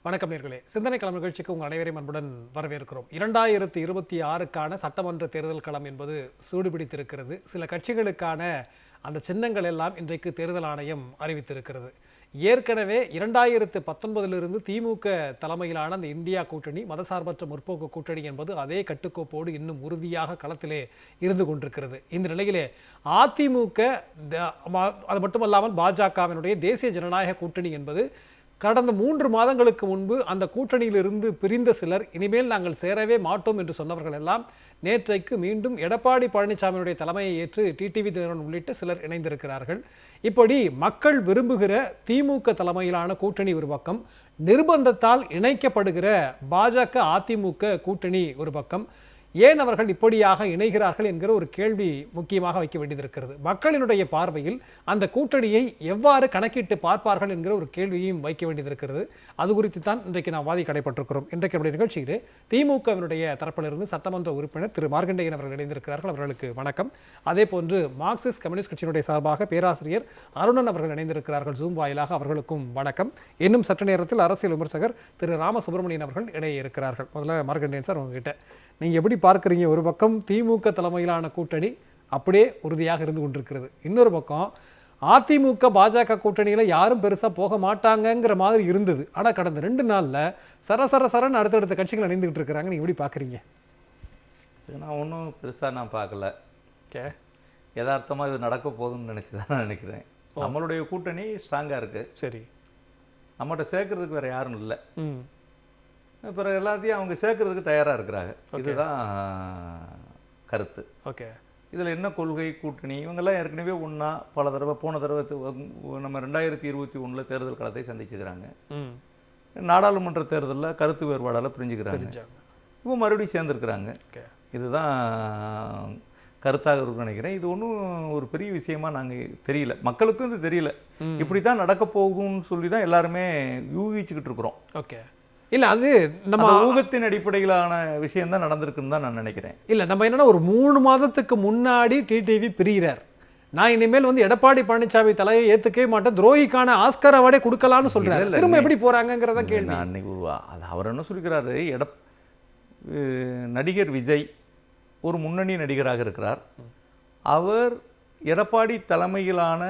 வணக்கம் நேர்களே, சிந்தனை களம் நிகழ்ச்சிக்கு உங்கள் அனைவரையும் அன்புடன் வரவேற்கிறோம். 2026க்கான சட்டமன்ற தேர்தல் களம் என்பது சூடுபிடித்திருக்கிறது. சில கட்சிகளுக்கான அந்த சின்னங்கள் எல்லாம் இன்றைக்கு தேர்தல் ஆணையம் அறிவித்திருக்கிறது. ஏற்கனவே 2019 திமுக தலைமையிலான அந்த இந்தியா கூட்டணி, மதசார்பற்ற முற்போக்கு கூட்டணி என்பது அதே கட்டுக்கோப்போடு இன்னும் உறுதியாக களத்திலே இருந்து கொண்டிருக்கிறது. இந்த நிலையிலே அதிமுக, அது மட்டுமல்லாமல் பாஜகவினுடைய தேசிய ஜனநாயக கூட்டணி என்பது கடந்த 3 மாதங்களுக்கு முன்பு அந்த கூட்டணியிலிருந்து பிரிந்த சிலர் இனிமேல் நாங்கள் சேரவே மாட்டோம் என்று சொன்னவர்கள் எல்லாம் நேற்றைக்கு மீண்டும் எடப்பாடி பழனிசாமியுடைய தலைமையை ஏற்று டிடிவி தினகரன் உள்ளிட்ட சிலர் இணைந்திருக்கிறார்கள். இப்படி மக்கள் விரும்புகிற திமுக தலைமையிலான கூட்டணி ஒரு பக்கம், நிர்பந்தத்தால் இணைக்கப்படுகிற பாஜக அதிமுக கூட்டணி ஒரு பக்கம், ஏன் அவர்கள் இப்படியாக இணைகிறார்கள் என்கிற ஒரு கேள்வி முக்கியமாக வைக்க வேண்டியது இருக்கிறது. மக்களினுடைய பார்வையில் அந்த கூட்டணியை எவ்வாறு கணக்கிட்டு பார்ப்பார்கள் என்கிற ஒரு கேள்வியையும் வைக்க வேண்டியது இருக்கிறது. அது குறித்து தான் இன்றைக்கு நாம் வாதி கடைப்பட்டிருக்கிறோம். இன்றைக்கு நம்முடைய நிகழ்ச்சியிலே திமுகவினுடைய தரப்பிலிருந்து சட்டமன்ற உறுப்பினர் திரு மார்கண்டேயன் அவர்கள் இணைந்திருக்கிறார்கள். அவர்களுக்கு வணக்கம். அதே போன்று மார்க்சிஸ்ட் கம்யூனிஸ்ட் கட்சியினுடைய சார்பாக பேராசிரியர் அருணன் அவர்கள் இணைந்திருக்கிறார்கள் ஜூம் வாயிலாக. அவர்களுக்கும் வணக்கம். இன்னும் சற்று நேரத்தில் அரசியல் விமர்சகர் திரு ராமசுப்ரமணியன் அவர்கள் இணைய இருக்கிறார்கள். முதல்ல மார்கண்டேயன் சார், உங்ககிட்ட நீங்கள் எப்படி பார்க்குறீங்க? ஒரு பக்கம் திமுக தலைமையிலான கூட்டணி அப்படியே உறுதியாக இருந்து கொண்டிருக்கிறது, இன்னொரு பக்கம் அதிமுக பாஜக கூட்டணியில் யாரும் பெருசாக போக மாட்டாங்கங்கிற மாதிரி இருந்தது. ஆனால் கடந்த 2 நாளில் சரசரன்னு அடுத்தடுத்த கட்சிகள் இணைந்துகிட்டு இருக்கிறாங்க. நீங்கள் எப்படி பார்க்குறீங்க? நான் ஒன்றும் பெருசாக பார்க்கல. யதார்த்தமாக இது நடக்க போகுதுன்னு நினச்சி தான் நான் நினைக்கிறேன். நம்மளுடைய கூட்டணி ஸ்ட்ராங்காக இருக்குது. சரி, நம்மகிட்ட சேர்க்கறதுக்கு வேறு யாரும் இல்லை. பிறகு எல்லாத்தையும் அவங்க சேர்க்கறதுக்கு தயாராக இருக்கிறாங்க. இதுதான் கருத்து. ஓகே, இதில் என்ன கொள்கை கூட்டணி இவங்கெல்லாம் ஏற்கனவே ஒன்றா பல தடவை போன தடவை நம்ம 2021 தேர்தல் களத்தை சந்திச்சுக்கிறாங்க. நாடாளுமன்ற தேர்தலில் கருத்து வேறுபாடால் பிரிஞ்சுக்கிறாங்க. இப்போ மறுபடியும் சேர்ந்துருக்குறாங்க. இதுதான் கருத்தாக இருக்குன்னு நினைக்கிறேன். இது ஒன்றும் ஒரு பெரிய விஷயமா நாங்கள் தெரியல, மக்களுக்கும் இது தெரியல. இப்படி தான் நடக்க போகும்னு சொல்லி தான் எல்லாருமே யூகிச்சுக்கிட்டு இருக்கிறோம். ஓகே, இல்லை அது நம்ம ஊகத்தின் அடிப்படையிலான விஷயம் தான் நடந்திருக்குன்னு தான் நான் நினைக்கிறேன். இல்லை, நம்ம என்னன்னா ஒரு 3 மாதத்துக்கு முன்னாடி டிடிவி பிரிகிறார். நான் இனிமேல் எடப்பாடி பழனிசாமி தலையை ஏற்றுக்கவே மாட்டேன், துரோகிக்கான ஆஸ்கர் அவார்டே கொடுக்கலான்னு சொல்றாரு. திரும்ப எப்படி போறாங்கிறத கேள்வி. அன்னைக்கு அது அவர் என்ன சொல்லிக்கிறாரு, நடிகர் விஜய் ஒரு முன்னணி நடிகராக இருக்கிறார். அவர் எடப்பாடி தலைமையிலான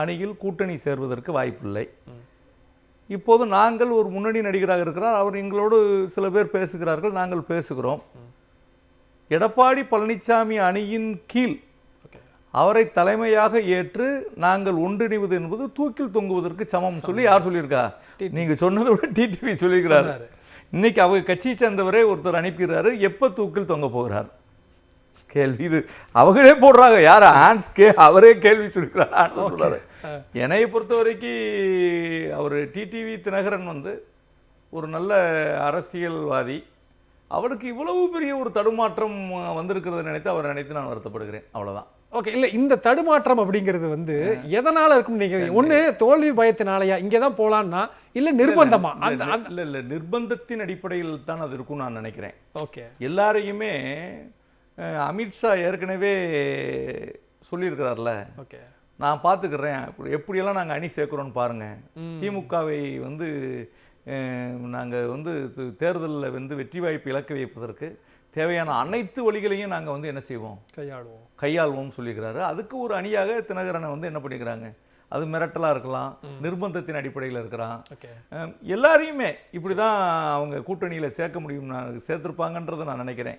அணியில் கூட்டணி சேர்வதற்கு வாய்ப்பில்லை. இப்போது நாங்கள் ஒரு முன்னணி நடிகராக இருக்கிறார், அவர் எங்களோடு சில பேர் பேசுகிறார்கள், நாங்கள் பேசுகிறோம். எடப்பாடி பழனிசாமி அணியின் கீழ் அவரை தலைமையாக ஏற்று நாங்கள் ஒன்றிணைவது என்பது தூக்கில் தொங்குவதற்கு சமம் சொல்லி யார் சொல்லியிருக்கா? நீங்கள் சொன்னதை விட டிடிவி சொல்லியிருக்கிறார். இன்னைக்கு அவங்க கட்சியை சேர்ந்தவரே ஒருத்தர் அனுப்பிடுறாரு, எப்போ தூக்கில் தொங்க போகிறார் கேள்வி. இது அவங்களே போடுறாங்க. யார் அவரே கேள்வி சொல்லிக்கிறார் சொல்றாரு. என்னை பொறுத்த வரைக்கும் அவர் டிடிவி தினகரன் ஒரு நல்ல அரசியல்வாதி. அவருக்கு இவ்வளவு பெரிய ஒரு தடுமாற்றம் வந்திருக்கிறத நினைத்து நான் வருத்தப்படுகிறேன். அவ்வளோதான். ஓகே, இல்லை இந்த தடுமாற்றம் அப்படிங்கிறது எதனால இருக்கும் நினைக்கிறீங்க? ஒன்று தோல்வி பயத்தினாலயா, இங்கே தான் போகலான்னா, இல்லை நிர்பந்தமா? இல்லை, நிர்பந்தத்தின் அடிப்படையில் தான் அது இருக்கும்னு நான் நினைக்கிறேன். ஓகே, எல்லாரையுமே அமித்ஷா ஏற்கனவே சொல்லியிருக்கிறார்ல, ஓகே நான் பார்த்துக்கிறேன், எப்படியெல்லாம் நாங்கள் அணி சேர்க்குறோன்னு பாருங்கள், திமுகவை நாங்கள் தேர்தலில் வெற்றி வாய்ப்பு இலக்க வைப்பதற்கு தேவையான அனைத்து வழிகளையும் நாங்கள் என்ன செய்வோம், கையாள்வோம்னு சொல்லியிருக்கிறாரு. அதுக்கு ஒரு அணியாக தினகரனை என்ன பண்ணிக்கிறாங்க, அது மிரட்டலாக இருக்கலாம், நிர்பந்தத்தின் அடிப்படையில் இருக்கிறான். எல்லாரையுமே இப்படி தான் அவங்க கூட்டணியில் சேர்க்க முடியும், சேர்த்துருப்பாங்கன்றதை நான் நினைக்கிறேன்.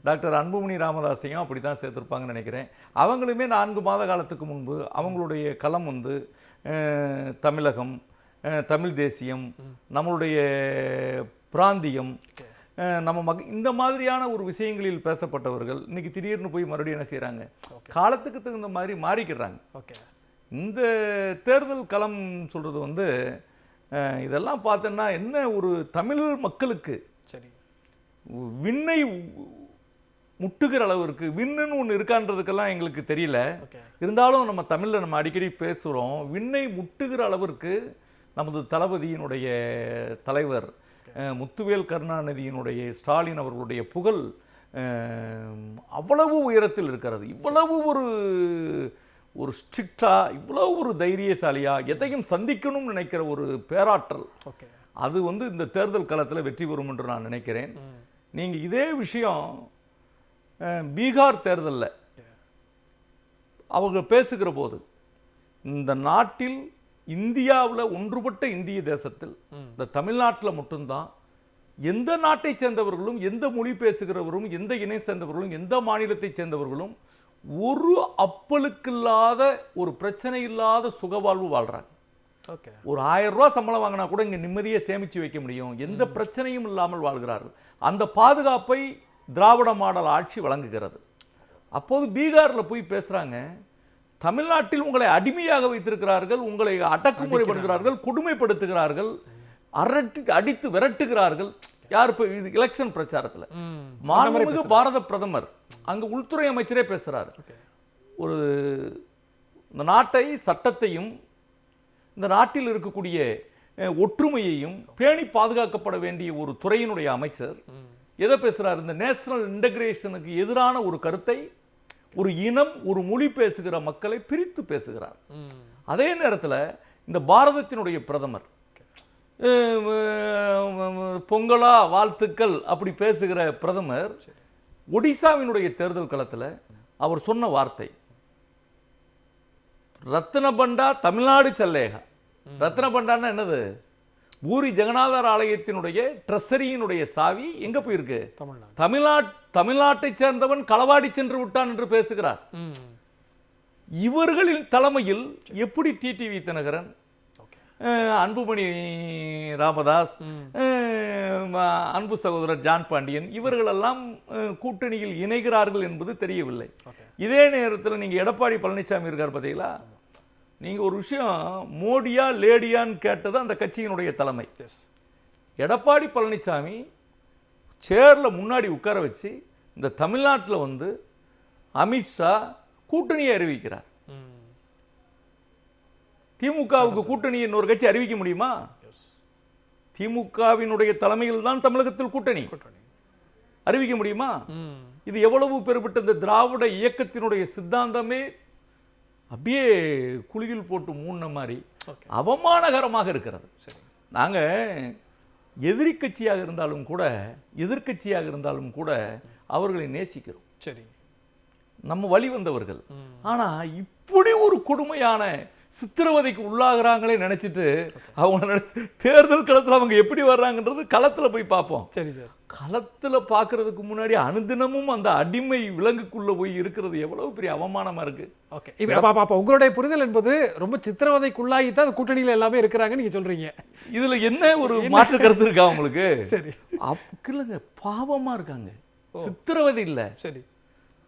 டாக்டர் அன்புமணி ராமதாஸையும் அப்படி தான் சேர்த்துருப்பாங்கன்னு நினைக்கிறேன். அவங்களுமே 4 மாத காலத்துக்கு முன்பு அவங்களுடைய களம் தமிழகம், தமிழ் தேசியம், நம்மளுடைய பிராந்தியம், நம்ம இந்த மாதிரியான ஒரு விஷயங்களில் பேசப்பட்டவர்கள் இன்னைக்கு திடீர்னு போய் மறுபடியும் என்ன செய்கிறாங்க, காலத்துக்கு தகுந்த மாதிரி மாறிக்கிறாங்க. ஓகே, இந்த தேர்தல் களம் சொல்கிறது இதெல்லாம் பார்த்தோன்னா என்ன ஒரு தமிழ் மக்களுக்கு சரி விண்ணை முட்டுகிற அளவிற்கு, விண்ணுன்னு ஒன்று இருக்கான்றதுக்கெல்லாம் எங்களுக்கு தெரியல. இருந்தாலும் நம்ம தமிழில் நம்ம அடிக்கடி பேசுகிறோம். விண்ணை முட்டுகிற அளவிற்கு நமது தளபதியினுடைய தலைவர் முத்துவேல் கருணாநிதியினுடைய, ஸ்டாலின் அவர்களுடைய புகழ் அவ்வளவு உயரத்தில் இருக்கிறது. இவ்வளவு ஒரு ஸ்ட்ரிக்டா, இவ்வளவு ஒரு தைரியசாலியா, எதையும் சந்திக்கணும்னு நினைக்கிற ஒரு பேராற்றல் அது வந்து இந்த தேர்தல் களத்தில் வெற்றி பெறும் என்று நான் நினைக்கிறேன். நீங்கள் இதே விஷயம் பீகார் தேர்தலில் அவங்க பேசுகிற போது, இந்த நாட்டில் இந்தியாவில் ஒன்றுபட்ட இந்திய தேசத்தில் இந்த தமிழ்நாட்டில் மட்டும்தான் எந்த நாட்டை சேர்ந்தவர்களும், எந்த மொழி பேசுகிறவரும், எந்த இணை சேர்ந்தவர்களும், எந்த மாநிலத்தை சேர்ந்தவர்களும் ஒரு அப்பலுக்கில்லாத, ஒரு பிரச்சனை இல்லாத சுகவாழ்வு வாழ்றாங்க. ஒரு 1000 ரூபாய் சம்பளம் வாங்கினா கூட இங்க நிம்மதியை சேமிச்சு வைக்க முடியும். எந்த பிரச்சனையும் இல்லாமல் வாழ்கிறார்கள். அந்த பாதுகாப்பை திராவிட மாடல் ஆட்சி வழங்குகிறது. அப்போது பீகார்ல போய் பேசுறாங்க, தமிழ்நாட்டில் உங்களை அடிமையாக வைத்திருக்கிறார்கள், உங்களை அடக்குமுறை படுகிறார்கள், கொடுமைப்படுத்துகிறார்கள், அடித்து விரட்டுகிறார்கள். யார் இப்போ எலெக்ஷன் பிரச்சாரத்தில் மாண்புமிகு பாரத பிரதமர் அங்க உள்துறை அமைச்சரே பேசுறாரு. ஒரு இந்த நாட்டை, சட்டத்தையும் இந்த நாட்டில் இருக்கக்கூடிய ஒற்றுமையையும் பேணி பாதுகாக்கப்பட வேண்டிய ஒரு துறையினுடைய அமைச்சர் எதை பேசுறார்? இந்த நேஷனல் இன்டகிரேஷனுக்கு எதிரான ஒரு கருத்தை, ஒரு இனம், ஒரு மொழி பேசுகிற மக்களை பிரித்து பேசுகிறார். அதே நேரத்தில் இந்த பாரதத்தினுடைய பிரதமர் பொங்கலா வாழ்த்துக்கள் அப்படி பேசுகிற பிரதமர் ஒடிசாவினுடைய தேர்தல் களத்தில் அவர் சொன்ன வார்த்தை, ரத்னபண்டா தமிழ்நாடு செல்லேகா. ரத்னபண்டான்னா என்னது? பூரி ஜெகநாதர் ஆலயத்தினுடைய ட்ரெஸரியினுடைய சாவி எங்க போயிருக்கு? தமிழ்நாட்டை சேர்ந்தவன் களவாடி சென்று விட்டான் என்று பேசுகிறார். இவர்களின் தலைமையில் எப்படி டிடிவி தினகரன், அன்புமணி ராமதாஸ், அன்பு சகோதரர் ஜான் பாண்டியன் இவர்களெல்லாம் கூட்டணியில் இணைகிறார்கள் என்பது தெரியவில்லை. இதே நேரத்தில் நீங்க எடப்பாடி பழனிசாமி இருக்கார் பார்த்தீங்களா? நீங்க ஒரு விஷயம், மோடியா லேடியான்னு கேட்டது அந்த கட்சியினுடைய தலைமை. எடப்பாடி பழனிசாமி சேர்ல முன்னாடி உட்கார வச்சு இந்த தமிழ்நாட்டில் வந்து அமித்ஷா கூட்டணியை அறிவிக்கிறார். திமுகவுக்கு கூட்டணி இன்னொரு கட்சி அறிவிக்க முடியுமா? திமுகவினுடைய தலைமையில் தான் தமிழகத்தில் கூட்டணி அறிவிக்க முடியுமா? இது எவ்வளவு பெருபட்ட இந்த திராவிட இயக்கத்தினுடைய சித்தாந்தமே அப்படியே குளியில் போட்டு மூண மாதிரி அவமானகரமாக இருக்கிறது. நாங்க எதிரி கட்சியாக இருந்தாலும் கூட, எதிர்கட்சியாக இருந்தாலும் கூட அவர்களை நேசிக்கிறோம். சரி, நம்ம வழி வந்தவர்கள். ஆனா இப்படி ஒரு கொடுமையான சித்திரவதைக்கு உள்ளாகிறாங்களே நினைச்சிட்டு அவங்க தேர்தல் களத்தில் அவங்க எப்படி வர்றாங்கன்றது களத்துல போய் பார்ப்போம். சரி சார், களத்துல பார்க்கறதுக்கு முன்னாடி அனுதினமும் அந்த அடிமை விலங்குக்குள்ள போய் இருக்கிறது எவ்வளவு பெரிய அவமானமா இருக்கு. ஓகே, இப்போ உங்களுடைய புரிதல் என்பது ரொம்ப சித்திரவதைக்குள்ளாகி தான் கூட்டணியில் எல்லாமே இருக்கிறாங்க நீங்க சொல்றீங்க. இதுல என்ன ஒரு மாற்று கருத்து இருக்கா உங்களுக்கு? சரி, இல்லைங்க, பாவமா இருக்காங்க, சித்திரவதை இல்லை. சரி,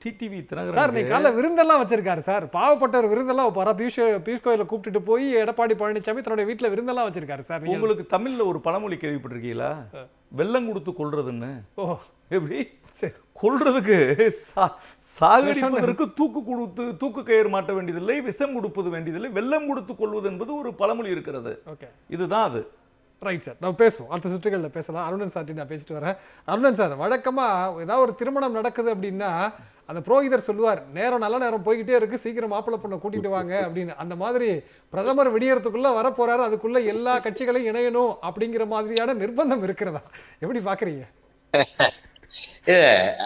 டிடிவி தினகரன் சார் நீ காலைல விருந்தெல்லாம் வச்சிருக்காரு சார், பாவப்பட்டவர் விருந்தெல்லாம் வைப்பாரா? பியூஷ் கோயில கூப்பிட்டுட்டு போய் எடப்பாடி பழனிசாமி தன்னுடைய வீட்டுல விருந்தெல்லாம் வச்சிருக்காரு சார். உங்களுக்கு தமிழ்ல ஒரு பழமொழி கேள்விப்பட்டிருக்கீங்களா? வெள்ளம் கொடுத்து கொள்றதுன்னு. ஓ, எப்படி கொள்றதுக்கு சாகடிப்பதற்கு தூக்கு கயிறு மாட்ட வேண்டியதில்லை, விஷம் கொடுப்பது வேண்டியதில்லை, வெள்ளம் கொடுத்து கொள்வது என்பது ஒரு பழமொழி இருக்கிறது. இதுதான் அது. ரைட் சார், நம்ம பேசுவோம், அடுத்த சுற்றுகளில் பேசலாம். அருணன் சார்ட்டி நான் பேசிட்டு வரேன். அருணன் சார், வழக்கமாக ஏதாவது ஒரு திருமணம் நடக்குது அப்படின்னா அந்த புரோகிதர் சொல்லுவார், நேரம் நல்ல நேரம் போய்கிட்டே இருக்கு, சீக்கிரம் மாப்பிள்ளை பொண்ணை கூட்டிட்டு வாங்க அப்படின்னு. அந்த மாதிரி பிரதமர் விடியறதுக்குள்ள வரப்போறாரு, அதுக்குள்ள எல்லா கட்சிகளையும் இணையணும் அப்படிங்கிற மாதிரியான நிர்பந்தம் இருக்கிறதா? எப்படி பாக்குறீங்க?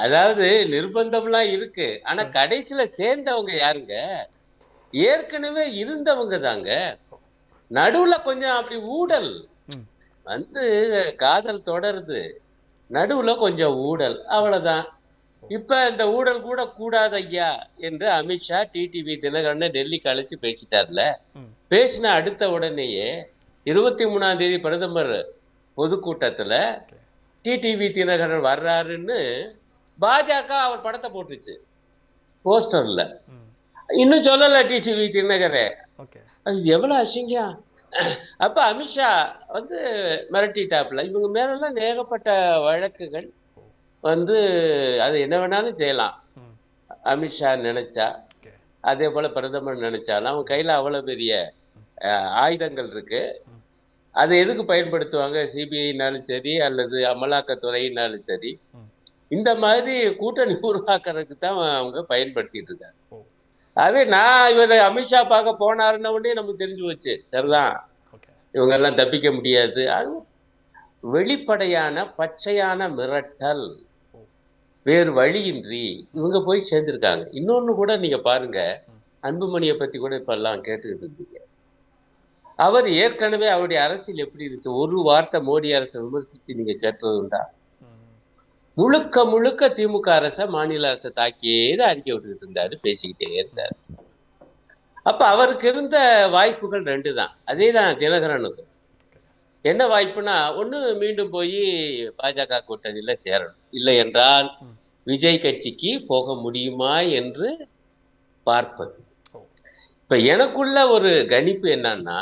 அதாவது நிர்பந்தம்லாம் இருக்கு, ஆனா கடைசியில சேர்ந்தவங்க யாருங்க? ஏற்கனவே இருந்தவங்க தாங்க. நடுவுல கொஞ்சம் அப்படி ஊடல் வந்து காதல் தொடருது, நடுவுல கொஞ்சம் ஊடல், அவ்வளவுதான். இப்ப இந்த ஊடல் கூட கூடாது ஐயா என்று அமித்ஷா டிடிவி தினகரனை டெல்லிக்கு அழைச்சு பேசிட்டார்ல. பேசின அடுத்த உடனேயே 23ஆம் தேதி பிரதமர் பொதுக்கூட்டத்துல டிடிவி தினகரன் வர்றாருன்னு பாஜக அவர் படத்தை போட்டுச்சு போஸ்டர்ல. இன்னும் சொல்லல டிடிவி தினகரன். அது எவ்வளவு அசிங்கம். அப்ப அமித்ஷா வந்து மிரட்டிட்டாப்ல. இவங்க மேலெல்லாம் ஏகப்பட்ட வழக்குகள் வந்து அது என்ன வேணாலும் செய்யலாம் அமித்ஷா நினைச்சா. அதே போல பிரதமர் நினைச்சாலும் அவங்க கையில அவ்வளவு பெரிய ஆயுதங்கள் இருக்கு. அதை எதுக்கு பயன்படுத்துவாங்க? சிபிஐனாலும் சரி அல்லது அமலாக்கத்துறையினாலும் சரி, இந்த மாதிரி கூட்டணி உருவாக்குறதுக்கு தான் அவங்க பயன்படுத்திட்டு இருக்காங்க. அதே நான் இவரை அமித்ஷா பார்க்க போனாருன்ன உடனே நமக்கு தெரிஞ்சு போச்சு, சரிதான் இவங்க எல்லாம் தப்பிக்க முடியாது. அது வெளிப்படையான பச்சையான மிரட்டல், வேறு வழியின்றி இவங்க போய் சேர்ந்திருக்காங்க. இன்னொன்னு கூட நீங்க பாருங்க, அன்புமணியை பத்தி கூட இப்ப எல்லாம் கேட்டுக்கிட்டு இருந்தீங்க. அவர் ஏற்கனவே அவருடைய அரசியல் எப்படி இருக்கு, ஒரு வார்த்தை மோடி அரசை விமர்சிச்சு நீங்க கேட்டது உண்டா? முழுக்க முழுக்க திமுக அரசை, மாநில அரசை தாக்கியே தான் அறிக்கை விட்டுக்கிட்டு இருந்தாரு, பேசிக்கிட்டே இருந்தாரு. அப்ப அவருக்கு இருந்த வாய்ப்புகள் 2 தான். அதே தான் தினகரனுக்கு. என்ன வாய்ப்புனா, ஒண்ணு மீண்டும் போய் பாஜக கூட்டணியில சேரணும், இல்லை என்றால் விஜய் கட்சிக்கு போக முடியுமா என்று பார்ப்பது. இப்ப எனக்குள்ள ஒரு கணிப்பு என்னன்னா,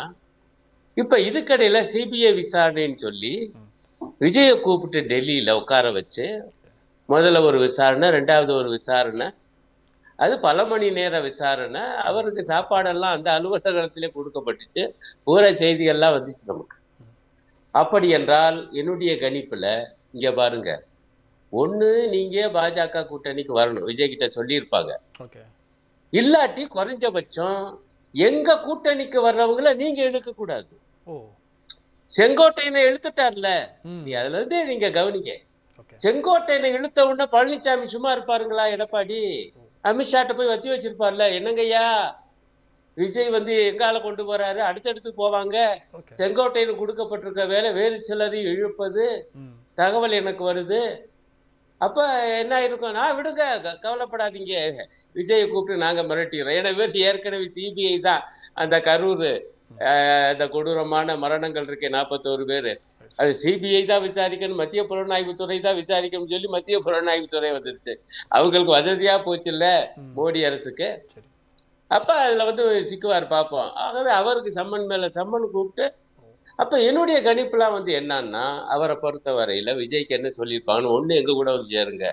இப்ப இதுக்கடையில சிபிஐ விசாரணைன்னு சொல்லி விஜயை கூப்பிட்டு டெல்லியில உட்கார வச்சு, முதல்ல ஒரு விசாரணை, 2வது ஒரு விசாரணை, அது பல மணி நேர விசாரணை. அவருக்கு சாப்பாடெல்லாம் அந்த அலுவலகத்திலே கொடுக்கப்பட்டுச்சு, பூரா செய்திகள்லாம் வந்துச்சு நமக்கு. அப்படி என்றால் என்னுடைய கணிப்புல இங்க பாருங்க, ஒண்ணு நீங்க பாஜக கூட்டணிக்கு வரணும், விஜய் கிட்ட சொல்லியிருப்பாங்க. இல்லாட்டி குறைஞ்சபட்சம் எங்க கூட்டணிக்கு வர்றவங்கள நீங்க இழுக்க கூடாது. செங்கோட்டையனை இழுத்துட்டார்ல, அதுல இருந்து நீங்க கவனிங்க. செங்கோட்டையனை இழுத்த உடனே பழனிசாமி சும்மா இருப்பாருங்களா? எடப்பாடி அமித்ஷாட்ட போய் வத்தி வச்சிருப்பார்ல, என்னங்கய்யா விஜய் எங்கால கொண்டு போறாரு, அடுத்தடுத்து போவாங்க, செங்கோட்டையனுக்கு கொடுக்கப்பட்டிருக்க வேலை வேறு சிலரையும் இழுப்பது, தகவல் எனக்கு வருது. அப்ப என்ன இருக்கும், நான் விடுங்க, கவலைப்படாதீங்க, விஜயை கூப்பிட்டு நாங்க மிரட்டிடுறோம். எனவே ஏற்கனவே சிபிஐ தான் அந்த கரூர் அந்த கொடூரமான மரணங்கள் இருக்கே 41 பேரு, அது சிபிஐ தான் விசாரிக்கணும், மத்திய புலனாய்வுத்துறை தான் விசாரிக்கணும்னு சொல்லி மத்திய புலனாய்வுத்துறை வந்துருச்சு. அவங்களுக்கு வசதியா போச்சு இல்ல மோடி அரசுக்கு. அப்ப அதுல சிக்குவார் பார்ப்போம். ஆகவே அவருக்கு சம்மன் மேல சம்மன் கூப்பிட்டு, அப்ப என்னுடைய கணிப்புலாம் என்னன்னா, அவரை பொறுத்த வரையில விஜய்க்கு என்ன சொல்லியிருப்பாங்கன்னு, ஒண்ணு எங்க கூட சேருங்க,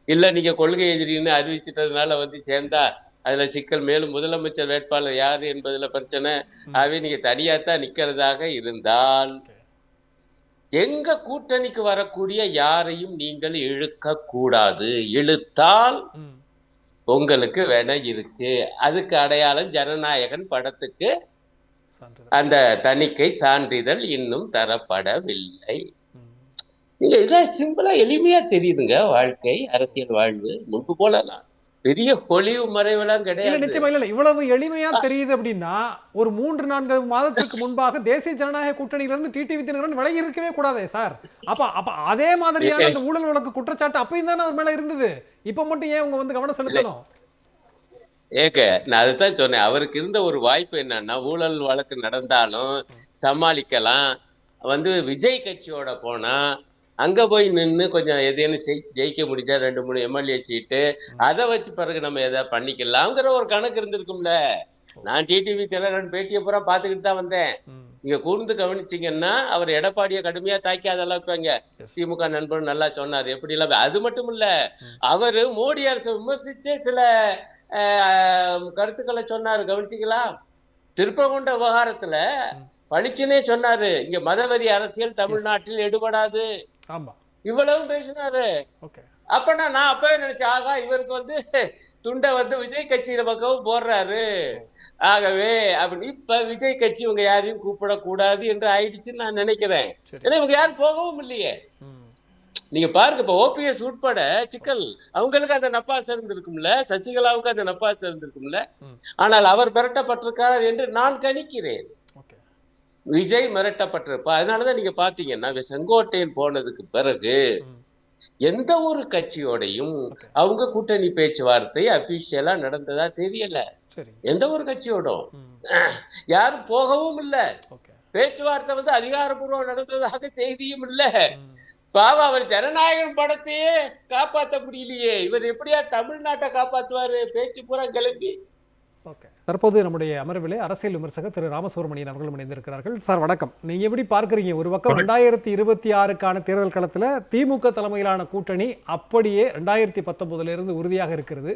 இல்ல நீங்க கொள்கை எதிரின்னு அறிவிச்சிட்டதுனால சேர்ந்தா அதுல சிக்கல், மேலும் முதலமைச்சர் வேட்பாளர் யாரு என்பதுல பிரச்சனை, ஆகவே நீங்க தனியாத்தான் நிக்கிறதாக இருந்தால் எங்க கூட்டணிக்கு வரக்கூடிய யாரையும் நீங்கள் இழுக்க கூடாது. இழுத்தால் உங்களுக்கு வேணா இருக்கு. அதுக்கு அடையாளம் ஜனநாயகன் படத்துக்கு அந்த தணிக்கை சான்றிதழ் இன்னும் தரப்படவில்லை. நீங்க இதான் சிம்பிளா எளிமையா தெரியுதுங்க வாழ்க்கை, அரசியல் வாழ்வு. முன்பு போலலாம் பெரிய பொலிவு மறைவெல்லாம் கிடையாது. நிச்சயமா இல்ல, இவ்வளவு எளிமையா தெரியுது அப்படின்னா, ஒரு 3-4 மாதத்துக்கு முன்பாக தேசிய ஜனநாயக கூட்டணியிலிருந்து டிடிவி தினகரன் விலகி இருக்கவே கூடாதே சார். அப்ப அதே மாதிரியான அந்த ஊழல் வழக்கு குற்றச்சாட்டு அப்பயும் தானே அவர் மேல இருந்தது. இப்ப மட்டும் ஏன் உங்க கவனம் செலுத்தணும்? நான் அதுதான் சொன்னேன், அவருக்கு இருந்த ஒரு வாய்ப்பு என்னன்னா, ஊழல் வழக்கு நடந்தாலும் சமாளிக்கலாம். விஜய் கட்சியோட போனா அங்க போய் நின்று கொஞ்சம் எதையும் ஜெயிக்க முடிஞ்சா 2-3 எம்எல்ஏ சீட்டு, அதை வச்சு பிறகு நம்ம எதாவது பண்ணிக்கலாம்ங்கிற ஒரு கணக்கு இருந்திருக்கும்ல. நான் டிடிவி தினகரன் பேட்டியை பூரா பாத்துக்கிட்டு தான் வந்தேன். நீங்க கூர்ந்து கவனிச்சீங்கன்னா, அவர் எடப்பாடியை கடுமையா தாக்கி அதெல்லாம் வைப்பாங்க. திமுக நண்பர் நல்லா சொன்னார் எப்படி எல்லாம். அது மட்டும் இல்ல, அவரு மோடி அரசை விமர்சிச்சு சில கருத்துக்களை சொன்னாரு, கவனிச்சீங்களா? திருப்பரங்குன்ற விவகாரத்துல பளிச்சுனே சொன்னாரு, இங்க மதவெறி அரசியல் தமிழ்நாட்டில் எடுபடாது, இவ்வளவு பேசினாரு. அப்ப நான் அப்பவே நினைச்சேன், ஆகா இவருக்கு துண்டை விஜய் கட்சியில பக்கம் போடுறாரு, ஆகவே அப்படின்னு இப்ப விஜய் கட்சி இவங்க யாரையும் கூப்பிடக்கூடாது என்று ஆயிடுச்சுன்னு நான் நினைக்கிறேன். ஏன்னா இவங்க யாரும் போகவும் இல்லையே. நீங்க பாருங்க, இப்ப ஓபிஎஸ் உட்பட சிக்கல், அவங்களுக்கு அந்த நப்பாசு இருந்திருக்கும்ல, சசிகலாவுக்கு அந்த நப்பாசு இருந்திருக்கும்ல. ஆனால் அவர் மிரட்டப்பட்டிருக்கார் என்று நான் கணிக்கிறேன். விஜய் மிரட்டப்பட்டிருப்பா. அதனாலதான் நீங்க பாத்தீங்கன்னா, செங்கோட்டையன் போனதுக்கு பிறகு எந்த ஒரு கட்சியோடையும் அவங்க கூட்டணி பேச்சுவார்த்தை அபிஷியலா நடந்ததா தெரியல. எந்த ஒரு கட்சியோடும் யாரும் போகவும் இல்ல. பேச்சுவார்த்தை அதிகாரப்பூர்வம் நடந்ததாக செய்தியும் இல்ல. பாவா அவர் ஜனநாயகன் படத்தையே காப்பாற்ற முடியலையே, இவர் எப்படியா தமிழ்நாட்டை காப்பாற்றுவாரு? பேச்சு பூரா கிளம்பி. தற்போது நம்முடைய அமர்விலே அரசியல் விமர்சகர் திரு ராமசுப்ரமணியன் அவர்கள் இணைந்திருக்கிறார்கள். சார் வணக்கம். நீங்க எப்படி பார்க்குறீங்க? ஒரு பக்கம் 2026க்கான தேர்தல் களத்தில் திமுக தலைமையிலான கூட்டணி அப்படியே 2019 உறுதியாக இருக்கிறது.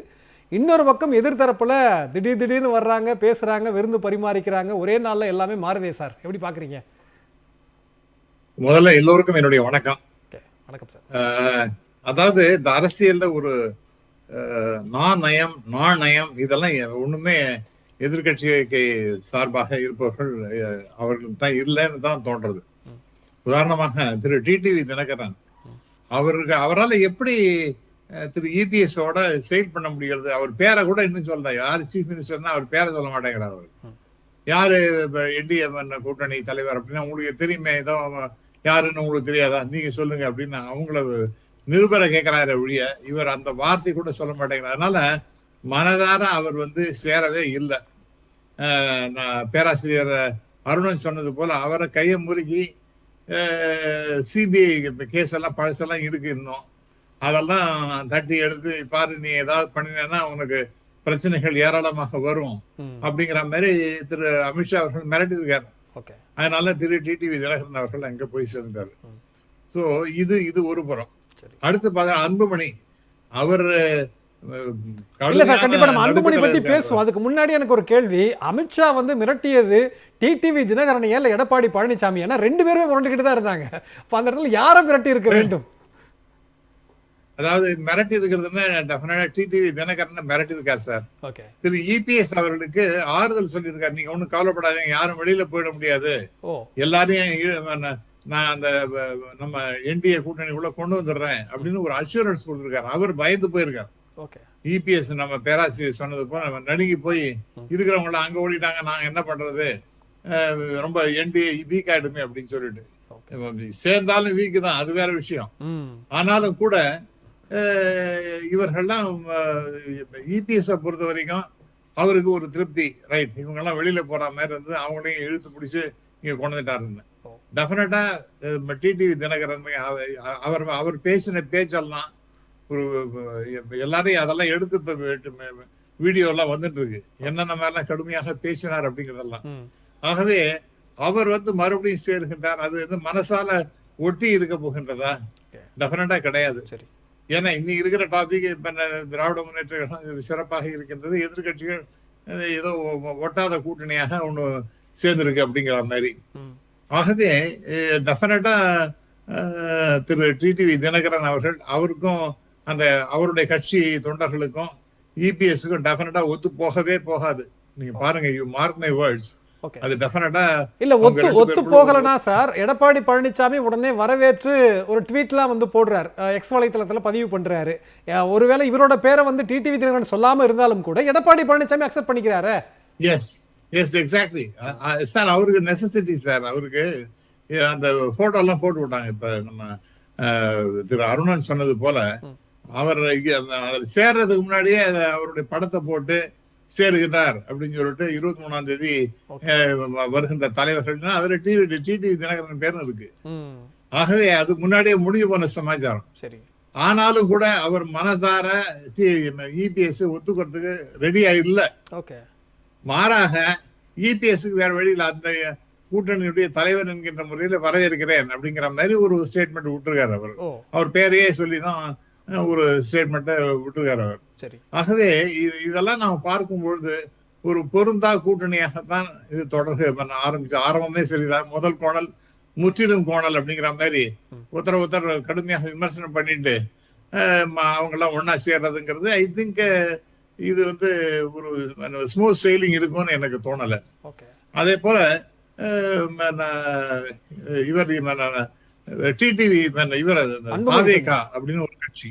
இன்னொரு பக்கம் எதிர்த்தரப்புல திடீர்னு வர்றாங்க, பேசுறாங்க, விருந்து பரிமாறிக்கிறாங்க, ஒரே நாள்ல எல்லாமே மாறுதே சார், எப்படி பாக்குறீங்க? முதல்ல எல்லோருக்கும் என்னுடைய வணக்கம். வணக்கம் சார். அதாவது இந்த அரசியல்ல ஒரு நாணயம் இதெல்லாம் ஒண்ணுமே எதிர்கட்சிக்கு சார்பாக இருப்பவர்கள் அவர்கள் தான் இல்லைன்னு தான் தோன்றது. உதாரணமாக திரு டிடிவி தினகரன் அவரால் எப்படி திரு இபிஎஸோட செயல் பண்ண முடிகிறது? அவர் பேரை கூட இன்னும் சொல்ல, யாரு சீஃப் மினிஸ்டர்னா அவர் பேரை சொல்ல மாட்டேங்கிறார். அவர் யாரு என்டிஏ கூட்டணி தலைவர் அப்படின்னா உங்களுக்கு தெரியுமே, ஏதோ யாருன்னு உங்களுக்கு தெரியாதா, நீங்க சொல்லுங்க அப்படின்னு அவங்கள நிருபரை கேட்கிறாரு ஒழிய இவர் அந்த வார்த்தை கூட சொல்ல மாட்டேங்கிறார். அதனால மனதார அவர் சேரவே இல்லை. பேராசிரியர் அருணன் சொன்னது போல அவரை கையை முறுக்கி சிபிஐ கேஸ் எல்லாம் பழசெல்லாம் இருக்கு இன்னும், அதெல்லாம் தட்டி எடுத்து பாரு, நீ ஏதாவது பண்ணினா உனக்கு பிரச்சனைகள் ஏராளமாக வரும் அப்படிங்கிற மாதிரி திரு அமித்ஷா அவர்கள் மிரட்டி இருக்காரு. அதனால திரு டிடிவி தினகரன் அவர்கள் அங்க போய் சேர்ந்தாரு. ஸோ இது ஒரு புறம். அடுத்து பார்த்தா அன்புமணி அவர் இல்ல சார், கண்டிப்பா நம்ம அன்புமணி பத்தி பேசுவோம். அதுக்கு முன்னாடி எனக்கு ஒரு கேள்வி. அமித்ஷா மிரட்டியது டிடிவி தினகரனையா இல்ல எடப்பாடி பழனிசாமி? ஏன்னா ரெண்டு பேருமே மிரட்டிக்கிட்டு தான் இருந்தாங்க. அப்ப அந்த இடத்துல யாரை மிரட்டி இருக்க வேண்டும்? அதாவது மிரட்டி இருக்கிறதுன்னா டெஃபினட்டா டிடிவி தினகரன் மிரட்டி இருக்காரு சார். திரு இபிஎஸ் அவர்களுக்கு ஆறுதல் சொல்லியிருக்காரு, நீங்க ஒன்னும் கவலைப்படாதீங்க, யாரும் வெளியில போயிட முடியாது, எல்லாரையும் நான் அந்த நம்ம என்டிஏ கூட்டணிக்குள்ள கொண்டு வந்துடுறேன் அப்படின்னு ஒரு அஷூரன்ஸ் கொடுத்திருக்காரு. அவர் பயந்து போயிருக்காரு. இபிஎஸ் நம்ம பேராசிரியர் சொன்னது போல நம்ம நடுங்கி போய் இருக்கிறவங்கள அங்க ஓடிட்டாங்க, நாங்க என்ன பண்றது, ரொம்ப என்டிஏ வீக் ஆயிடுமே அப்படின்னு சொல்லிட்டு. சேர்ந்தாலும் வீக்கு தான், அது வேற விஷயம். ஆனாலும் கூட இவர்கள்லாம் இபிஎஸ் பொறுத்த வரைக்கும் அவருக்கு ஒரு திருப்தி, ரைட், இவங்க எல்லாம் வெளியில போற மாதிரி இருந்து அவங்களையும் இழுத்து பிடிச்சு இங்க கொண்டுட்டாருன்னு. டெஃபினட்டா டிடிவி தினகரன் அவர் பேசின பேச்செல்லாம் ஒரு எல்லாரையும் அதெல்லாம் எடுத்து வீடியோ எல்லாம் வந்துட்டு இருக்கு, என்னென்ன மாதிரிலாம் கடுமையாக பேசினார் அப்படிங்கிறதெல்லாம். ஆகவே அவர் மறுபடியும் சேர்கின்றார். அது மனசால ஒட்டி இருக்க போகின்றதா? டெஃபினட்டா கிடையாது. ஏன்னா இன்னைக்கு இருக்கிற டாபிக் திராவிட முன்னேற்ற கழகம் சிறப்பாக இருக்கின்றது, எதிர்கட்சிகள் ஏதோ ஒட்டாத கூட்டணியாக ஒண்ணு சேர்ந்திருக்கு அப்படிங்கிற மாதிரி. ஆகவே டெஃபினட்டா திரு டிடிவி தினகரன் அவருக்கும் அந்த அவருடைய கட்சி தொண்டர்களுக்கும் இபிஎஸ்க்கும் டெஃபினட்டா ஒத்து போகவே போகாது. நீங்க பாருங்க, யூ மார்க் மை வேர்ட்ஸ். அது டெஃபினட்டா இல்ல ஒத்து போகலனா சார், எடப்பாடி பழனிசாமி உடனே வரவேற்று ஒரு ட்வீட்லாம் போடுறாரு, எக்ஸ் வலைத்தளத்துல பதிவு பண்றாரு. ஒருவேளை இவரோட பேரை டிடிவி தினகரன் சொல்லாம இருந்தாலும் கூட எடப்பாடி பழனிசாமி அக்செப்ட் பண்ணிக்கிறாரு. எஸ் எக்ஸாக்ட்லி சார், அவருக்கு நெசசிட்டி சார். அவருக்கு அந்த போட்டோ எல்லாம் போட்டு விட்டாங்க. இப்ப நம்ம திரு அருணன் சொன்னது போல அவர் சேர்றதுக்கு முன்னாடியே அவருடைய படத்தை போட்டு சேருகிறார் அப்படின்னு சொல்லிட்டு 23ஆம் தேதி வருகின்ற தலைவர்கள் அதுல டிடிவி தினகரன் பேரும் இருக்கு. ஆகவே அது முன்னாடியே முடிஞ்சு போன சமாச்சாரம். ஆனாலும் கூட அவர் மனதார இபிஎஸ் ஒத்துக்கிறதுக்கு ரெடியா இல்லை. மாறாக இபிஎஸ்க்கு வேற வழியில் அந்த கூட்டணியுடைய தலைவர் என்கின்ற முறையில வரவேற்கிறேன் அப்படிங்கிற மாதிரி ஒரு ஸ்டேட்மெண்ட் விட்டுருக்காரு. அவர் பேரையே சொல்லிதான் ஒரு ஸ்டேட்மெண்ட்டை விட்டுருக்காரு அவர். ஆகவே இதெல்லாம் நாம் பார்க்கும் பொழுது ஒரு பொருந்தா கூட்டணியாகத்தான் இது தொடர்ந்து ஆரம்பிச்சு. ஆரம்பமே சரிதான், முதல் கோணல் முற்றிலும் கோணல் அப்படிங்கிற மாதிரி ஒருத்தர் கடுமையாக விமர்சனம் பண்ணிட்டு அவங்க எல்லாம் ஒன்னா சேர்றதுங்கிறது ஐ திங்க் இது ஒரு ஸ்மூத் செயிலிங் இருக்கும்னு எனக்கு தோணல. அதே போல இவர் டிடிவி இவர் தாவேகா அப்படின்னு ஒரு கட்சி,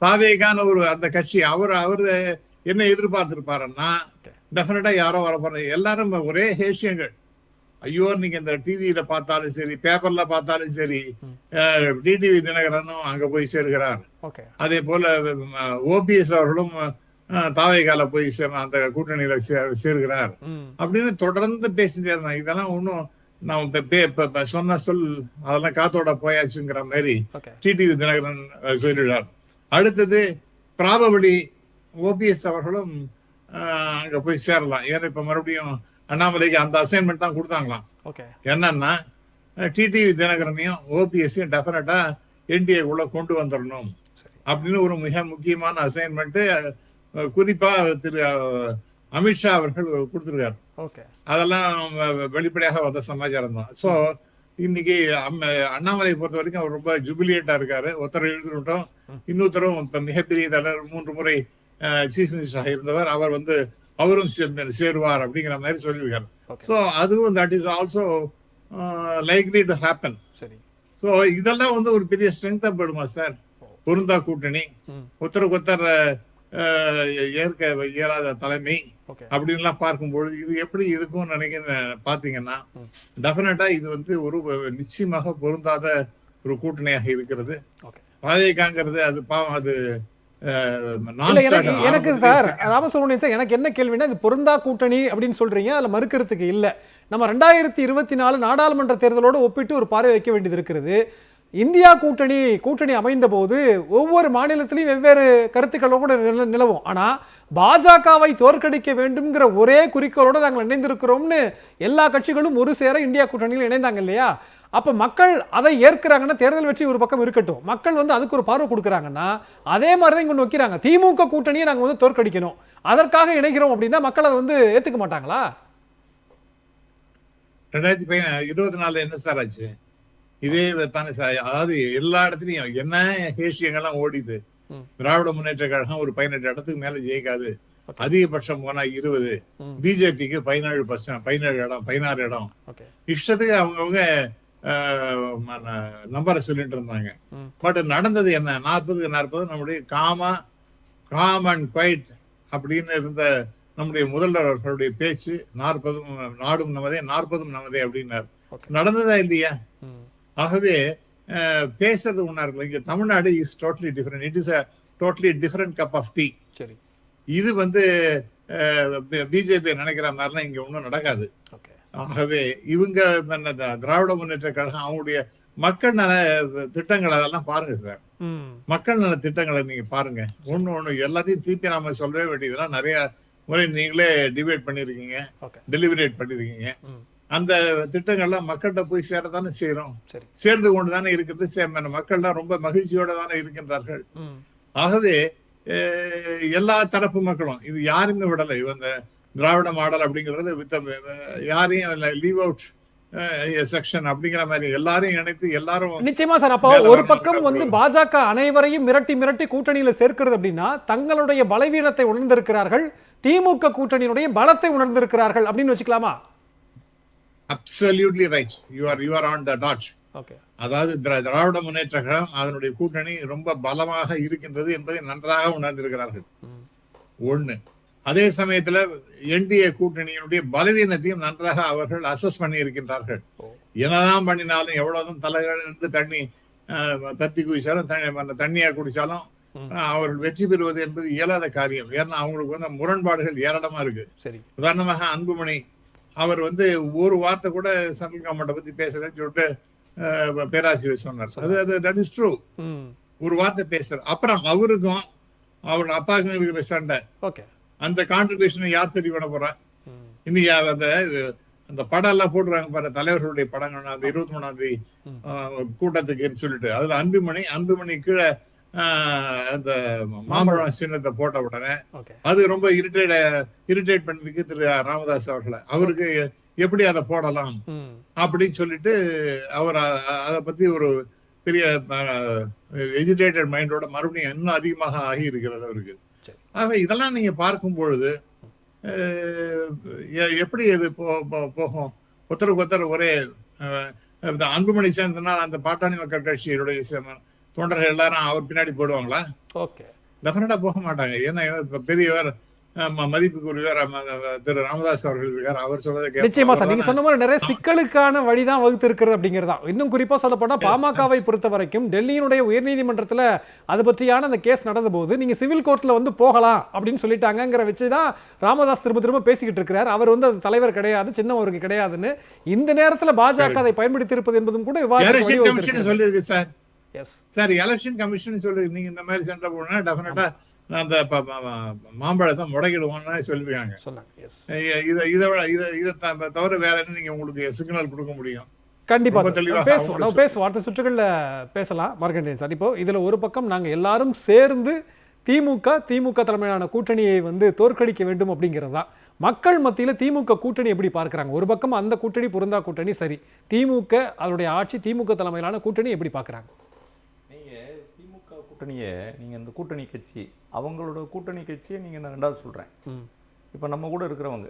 தாவேகான்னு ஒரு அந்த கட்சி அவர் என்ன எதிர்பார்த்திருப்பாருன்னா டெஃபினட்டா யாரோ வர போற எல்லாரும் ஒரே ஹேஷியங்கள். ஐயோ, நீங்க இந்த டிவியில பார்த்தாலும் சரி, பேப்பர்ல பார்த்தாலும் சரி, டிடிவி தினகரனும் அங்க போய் சேர்கிறார். அதே போல ஓபிஎஸ் அவர்களும் தாவேகால போய் அந்த கூட்டணியில சேர்கிறார் அப்படின்னு தொடர்ந்து பேசிட்டே இருந்தாங்க. இதெல்லாம் ஒன்னும் நான் சொன்ன சொல் அதெல்லாம் காத்தோட போயாச்சுங்கிற மாதிரி டிடிவி தினகரன் சொல்லிடுறார். அடுத்தது ப்ராபபிலி ஓபிஎஸ் அவர்களும் அங்க போய் சேரலாம். ஏன்னா இப்ப மறுபடியும் அண்ணாமலைக்கு அந்த அசைன்மெண்ட் தான் கொடுத்தாங்களாம். என்னன்னா டிடிவி தினகரனையும் ஓபிஎஸ்ஸையும் டெஃபினட்டா என்டிஏ உள்ள கொண்டு வந்துடணும் அப்படின்னு ஒரு மிக முக்கியமான அசைன்மெண்ட் குறிப்பா திரு அமித்ஷா அவர்கள் கொடுத்திருக்காரு. அதெல்லாம் வெளிப்படையாக வந்த சமாச்சாரம் தான். ஸோ இன்னைக்கு அண்ணாமலை பொறுத்த வரைக்கும் அவர் ரொம்ப ஜூபிலியேட்டா இருக்காரு. ஒருத்தர் எழுதிட்டோம், இன்னொருத்தரும் மிகப்பெரிய தலைவர் 3 முறை சீஃப் மினிஸ்டராக இருந்தவர், அவர் அவரும் சேருவார் அப்படிங்கிற மாதிரி சொல்லியிருக்காரு. ஸோ அதுவும் that is also likely to happen. சரி. ஸோ இதெல்லாம் வந்து ஒரு பெரிய ஸ்ட்ரென்த்தா போயிடுமா சார்? பொருந்தா கூட்டணி, ஒருத்தருக்கு ஒருத்தர் ஏற்க இயலாத தலைமை அப்படின்லாம் பார்க்கும்பொழுது இது எப்படி இருக்கும்னு பாத்தீங்கன்னா டெஃபினட்டா இது வந்து ஒரு நிச்சயமாக பொருந்தாத ஒரு கூட்டணியாக இருக்கிறது. பாஜகங்கிறது அது பாவம், அது எனக்கு சார் ராமசுப்ரமணியன் சார், எனக்கு என்ன கேள்வினா, இது பொருந்தா கூட்டணி அப்படின்னு சொல்றீங்க, அதுல மறுக்கிறதுக்கு இல்ல. நம்ம 2024 நாடாளுமன்ற தேர்தலோடு ஒப்பிட்டு ஒரு பார்வை வைக்க வேண்டியது இருக்கிறது. இந்தியா கூட்டணி அமைந்த போது ஒவ்வொரு மாநிலத்திலையும் வெவ்வேறு கருத்துக்களோடு நிலவும். ஆனா பாஜகவை தோற்கடிக்க வேண்டும்ங்கிற ஒரே குறிக்கோளோடு நாங்கள் இணைந்திருக்கிறோம்னு எல்லா கட்சிகளும் ஒரு சேர இந்தியா கூட்டணியில் இணைந்தாங்க இல்லையா? அப்ப மக்கள் அதை ஏற்கிறாங்கன்னா, தேர்தல் வெற்றி ஒரு பக்கம் இருக்கட்டும், மக்கள் வந்து அதுக்கு ஒரு பார்வை கொடுக்குறாங்கன்னா அதே மாதிரி தான் இங்க வைக்கிறாங்க. திமுக கூட்டணியை நாங்க வந்து தோற்கடிக்கணும், அதற்காக இணைக்கிறோம் அப்படின்னா மக்கள் அதை வந்து ஏத்துக்க மாட்டாங்களா? 2024 என்ன சார் ஆச்சு? இதே தானே சார். அதாவது எல்லா இடத்துலயும் என்ன ஹேஷியங்கள்லாம் ஓடிது. திராவிட முன்னேற்ற கழகம் ஒரு 18 இடத்துக்கு மேல ஜெயிக்காது, அதிகபட்சம் போனா 20, பிஜேபிக்கு 17 இடம் 16 இடம், இஷ்டத்துக்கு அவங்கவுங்க நம்பரை சொல்லிட்டு இருந்தாங்க. பட் நடந்தது என்ன? 40-40 நம்முடைய காம் அண்ட் குவைட் அப்படின்னு இருந்த நம்முடைய முதல்வர் அவர்களுடைய பேச்சு 40 நாடும் நமதே 40 நமதே அப்படின்னாரு. நடந்ததா இல்லையா? ஆகவே பேசுறது ஒண்ணா இருக்குல்ல. இங்க Tamil Nadu is totally different. It is a totally different cup of tea. இது வந்து பிஜேபி நினைக்கிற மாதிரிலாம் இங்க ஒன்றும் நடக்காது. ஆகவே இவங்க திராவிட முன்னேற்ற கழகம் அவங்களுடைய மக்கள் நல திட்டங்கள் அதெல்லாம் பாருங்க சார். மக்கள் நல திட்டங்களை நீங்க பாருங்க. ஒண்ணு எல்லாத்தையும் திருப்பி நாம சொல்லவே வேண்டியதெல்லாம் நிறைய முறை நீங்களே டிபேட் பண்ணிருக்கீங்க, டெலிவரேட் பண்ணிருக்கீங்க. அந்த திட்டங்கள்லாம் மக்கள்கிட்ட போய் சேரதானே செய்யறோம், சேர்ந்து கொண்டு தானே இருக்கிறது. மக்கள்லாம் ரொம்ப மகிழ்ச்சியோட தானே இருக்கின்றார்கள். ஆகவே எல்லா தரப்பு மக்களும் இது யாருமே விடலை. இந்த திராவிட மாடல் அப்படிங்கிறது யாரையும் லீவ் அவுட் செக்ஷன் அப்படிங்கிற மாதிரி எல்லாரையும் இணைத்து எல்லாரும் நிச்சயமா சார். அப்போ ஒரு பக்கம் வந்து பாஜக அனைவரையும் மிரட்டி கூட்டணியில சேர்க்கிறது அப்படின்னா தங்களுடைய பலவீனத்தை உணர்ந்திருக்கிறார்கள், திமுக கூட்டணியினுடைய பலத்தை உணர்ந்திருக்கிறார்கள் அப்படின்னு வச்சுக்கலாமா? Absolutely right. You are on the dot. அதாவது திராவிட முன்னேற்ற கழகம் அதனுடைய கூட்டணி ரொம்ப பலமாக இருக்கின்றது என்பதை நன்றாக உணர்ந்திருக்கிறார்கள். ஒண்ணு. அதே சமயத்துல என்டிஏ கூட்டணியினுடைய பலவீனத்தையும் நன்றாக அவர்கள் அசஸ் பண்ணி இருக்கின்றார்கள். என்னதான் பண்ணினாலும், எவ்வளவுதான் தலைகள் இருந்து தண்ணி தத்தி குடிச்சாலும் தண்ணியா குடிச்சாலும் அவர்கள் வெற்றி பெறுவது என்பது இயலாத காரியம். ஏன்னா அவங்களுக்கு வந்து முரண்பாடுகள் ஏராளமா இருக்கு. உதாரணமாக அன்புமணி அவர் வந்து ஒரு வார்த்தை கூட சென்ட்ரல் கவர்மெண்ட்டை பத்தி பேசுறேன்னு சொல்லிட்டு பேராசிரியர் சொன்னார். அது தட் இஸ் ட்ரூ. ஒரு வார்த்தை பேசுறார். அப்புறம் அவருக்கும் அவரோட அப்பாவுக்கும் இருக்கிற சண்டை, அந்த கான்ட்ரிபியூஷனை யார் சரி பண்ண போறா? இன்னைக்கு அந்த படம் எல்லாம் போட்டுறாங்க பாரு, தலைவர்களுடைய படங்கள் அந்த 23ஆம் தேதி கூட்டத்துக்குன்னு சொல்லிட்டு அதுல அன்புமணி கீழே அந்த மாம்பழம் சின்னத்தை போட்ட உடனே அது ரொம்ப இரிட்டேட் பண்ணதுக்கு திரு ராமதாஸ் அவர்களை, அவருக்கு எப்படி அதை போடலாம் அப்படின்னு சொல்லிட்டு அவர் அதை பத்தி ஒரு பெரிய எஜிடேட்டட் மைண்டோட மறுபடியும் இன்னும் அதிகமாக ஆகி இருக்கிறது அவருக்கு. ஆக இதெல்லாம் நீங்க பார்க்கும் பொழுது எப்படி இது போகும்? ஒருத்தருக்கு ஒருத்தர் ஒரே அன்புமணி சேர்ந்தனால் அந்த பாட்டாளி மக்கள் கட்சியுடைய தொண்டர்கள் எல்லாரும் அவர் பின்னாடி போடுவாங்களா? டெஃபினட்டா போக மாட்டாங்க. ஏன்னா பெரியவர் மதிப்புக்குரியவர் திரு ராமதாஸ் அவர்கள் இருக்கார், அவர் சொல்றதை நிச்சயமா சார். நீங்க சொன்ன மாதிரி நிறைய சிக்கலுக்கான வழிதான் வகுத்து இருக்கிறது அப்படிங்கிறதா. இன்னும் குறிப்பா சொல்ல போனா பாமகவை பொறுத்த வரைக்கும் டெல்லியினுடைய உயர்நீதிமன்றத்துல அது பற்றியான அந்த கேஸ் நடந்த போது நீங்க சிவில் கோர்ட்ல வந்து போகலாம் அப்படின்னு சொல்லிட்டாங்கிற வச்சுதான் ராமதாஸ் திரும்ப பேசிக்கிட்டு இருக்கிறார். அவர் வந்து அது தலைவர் கிடையாது, சின்ன அவருக்கு கிடையாதுன்னு. இந்த நேரத்துல பாஜக அதை பயன்படுத்தி இருப்பது என்பதும் கூட விவாதம் சொல்லியிருக்கு சார். சார் எலெக்ஷன் கமிஷன் சொல்லி நீங்க இந்த மாதிரி சண்டை போனா டெஃபினட்டா அந்த மாம்பழத்தை முடக்கிடுவோம்னு சொல்லிருக்காங்க. இதை தவிர வேற என்ன நீங்க உங்களுக்கு சிக்னல் கொடுக்க முடியும்? கண்டிப்பா பேசுவோம், அடுத்த சுற்றுகள்ல பேசலாம் மார்க்கண்டேயன் சார். இப்போ இதுல ஒரு பக்கம் நாங்க எல்லாரும் சேர்ந்து திமுக தலைமையிலான கூட்டணியை வந்து தோற்கடிக்க வேண்டும் அப்படிங்கிறதா. மக்கள் மத்தியில் திமுக கூட்டணி எப்படி பார்க்குறாங்க? ஒரு பக்கம் அந்த கூட்டணி பொருந்தா கூட்டணி சரி, திமுக அதனுடைய ஆட்சி திமுக தலைமையிலான கூட்டணி எப்படி பார்க்குறாங்க? நீங்கள் இந்த கூட்டணி கட்சி அவங்களோட கூட்டணி கட்சியை நீங்கள் நான் ரெண்டாவது சொல்கிறேன். இப்போ நம்ம கூட இருக்கிறவங்க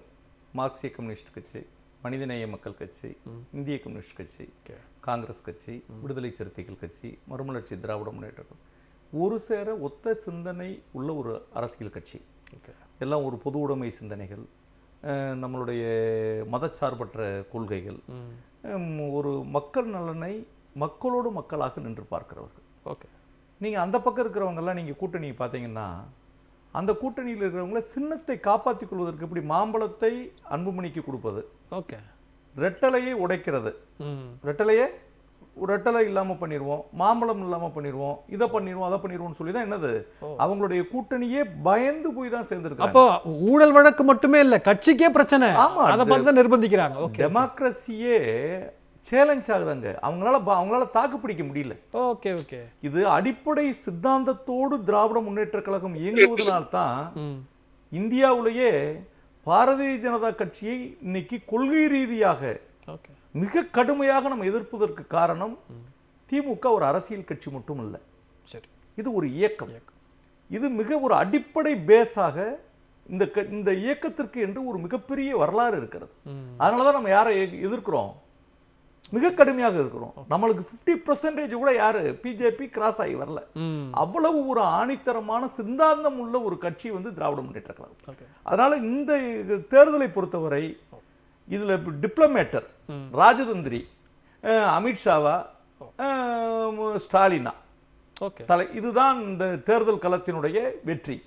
மார்க்சிய கம்யூனிஸ்ட் கட்சி, மனிதநேய மக்கள் கட்சி, இந்திய கம்யூனிஸ்ட் கட்சி, காங்கிரஸ் கட்சி, விடுதலை சிறுத்தைகள் கட்சி, மறுமலர்ச்சி திராவிட முன்னேற்ற கழகம், ஒரு சேர ஒத்த சிந்தனை உள்ள ஒரு அரசியல் கட்சி. எல்லாம் ஒரு பொது உடைமை சிந்தனைகள், நம்மளுடைய மதச்சார்பற்ற கொள்கைகள், ஒரு மக்கள் நலனை மக்களோடு மக்களாக நின்று பார்க்கிறவர்கள். ஓகே, நீங்கள் அந்த பக்கம் இருக்கிறவங்கெல்லாம் நீங்கள் கூட்டணி பார்த்தீங்கன்னா, அந்த கூட்டணியில் இருக்கிறவங்கள சின்னத்தை காப்பாற்றிக் கொள்வதற்கு எப்படி மாம்பழத்தை அன்புமணிக்கு கொடுப்பது, ஓகே, ரெட்டலையை உடைக்கிறது, ரெட்டலை இல்லாமல் பண்ணிடுவோம், மாம்பழம் இல்லாமல் பண்ணிடுவோம், இதை பண்ணிடுவோம், அதை பண்ணிடுவோம்னு சொல்லி தான் என்னது அவங்களுடைய கூட்டணியே பயந்து போய் தான் சேர்ந்துருக்காங்க. அப்போ ஊழல் வழக்கு மட்டுமே இல்லை, கட்சிக்கே பிரச்சனை. ஆமா, அதை பார்த்து தான் நிர்பந்திக்கிறாங்க. ஓகே, டெமோக்ரஸியே சேலஞ்ச் ஆகுதாங்க, அவங்களால தாக்கு பிடிக்க முடியல. ஓகே ஓகே, இது அடிப்படை சித்தாந்தத்தோடு திராவிட முன்னேற்ற கழகம் இயங்குவதனால்தான் இந்தியாவிலேயே பாரதிய ஜனதா கட்சியை இன்னைக்கு கொள்கை ரீதியாக மிக கடுமையாக நம்ம எதிர்ப்பதற்கு காரணம் திமுக ஒரு அரசியல் கட்சி மட்டும் இல்லை, சரி, இது ஒரு இயக்கம். இது மிக ஒரு அடிப்படை பேஸாக இந்த இயக்கத்திற்கு என்று ஒரு மிகப்பெரிய வரலாறு இருக்கிறது. அதனாலதான் நம்ம யாரை எதிர்க்கிறோம், மிக கடுமையாக இருக்கிறோம். நம்மளுக்கு 50% கூட யாரு பிஜேபி கிராஸ் ஆகி வரல. அவ்வளவு ஒரு ஆணித்தரமான சித்தாந்தம் உள்ள ஒரு கட்சி திராவிட முன்னேற்ற கழகம். அதனால இந்த தேர்தலை பொறுத்தவரை இதுல டிப்ளமேட்டர் ராஜதந்திரி அமித்ஷாவா ஸ்டாலினா இதுதான் இந்த தேர்தல் களத்தினுடைய வெற்றி.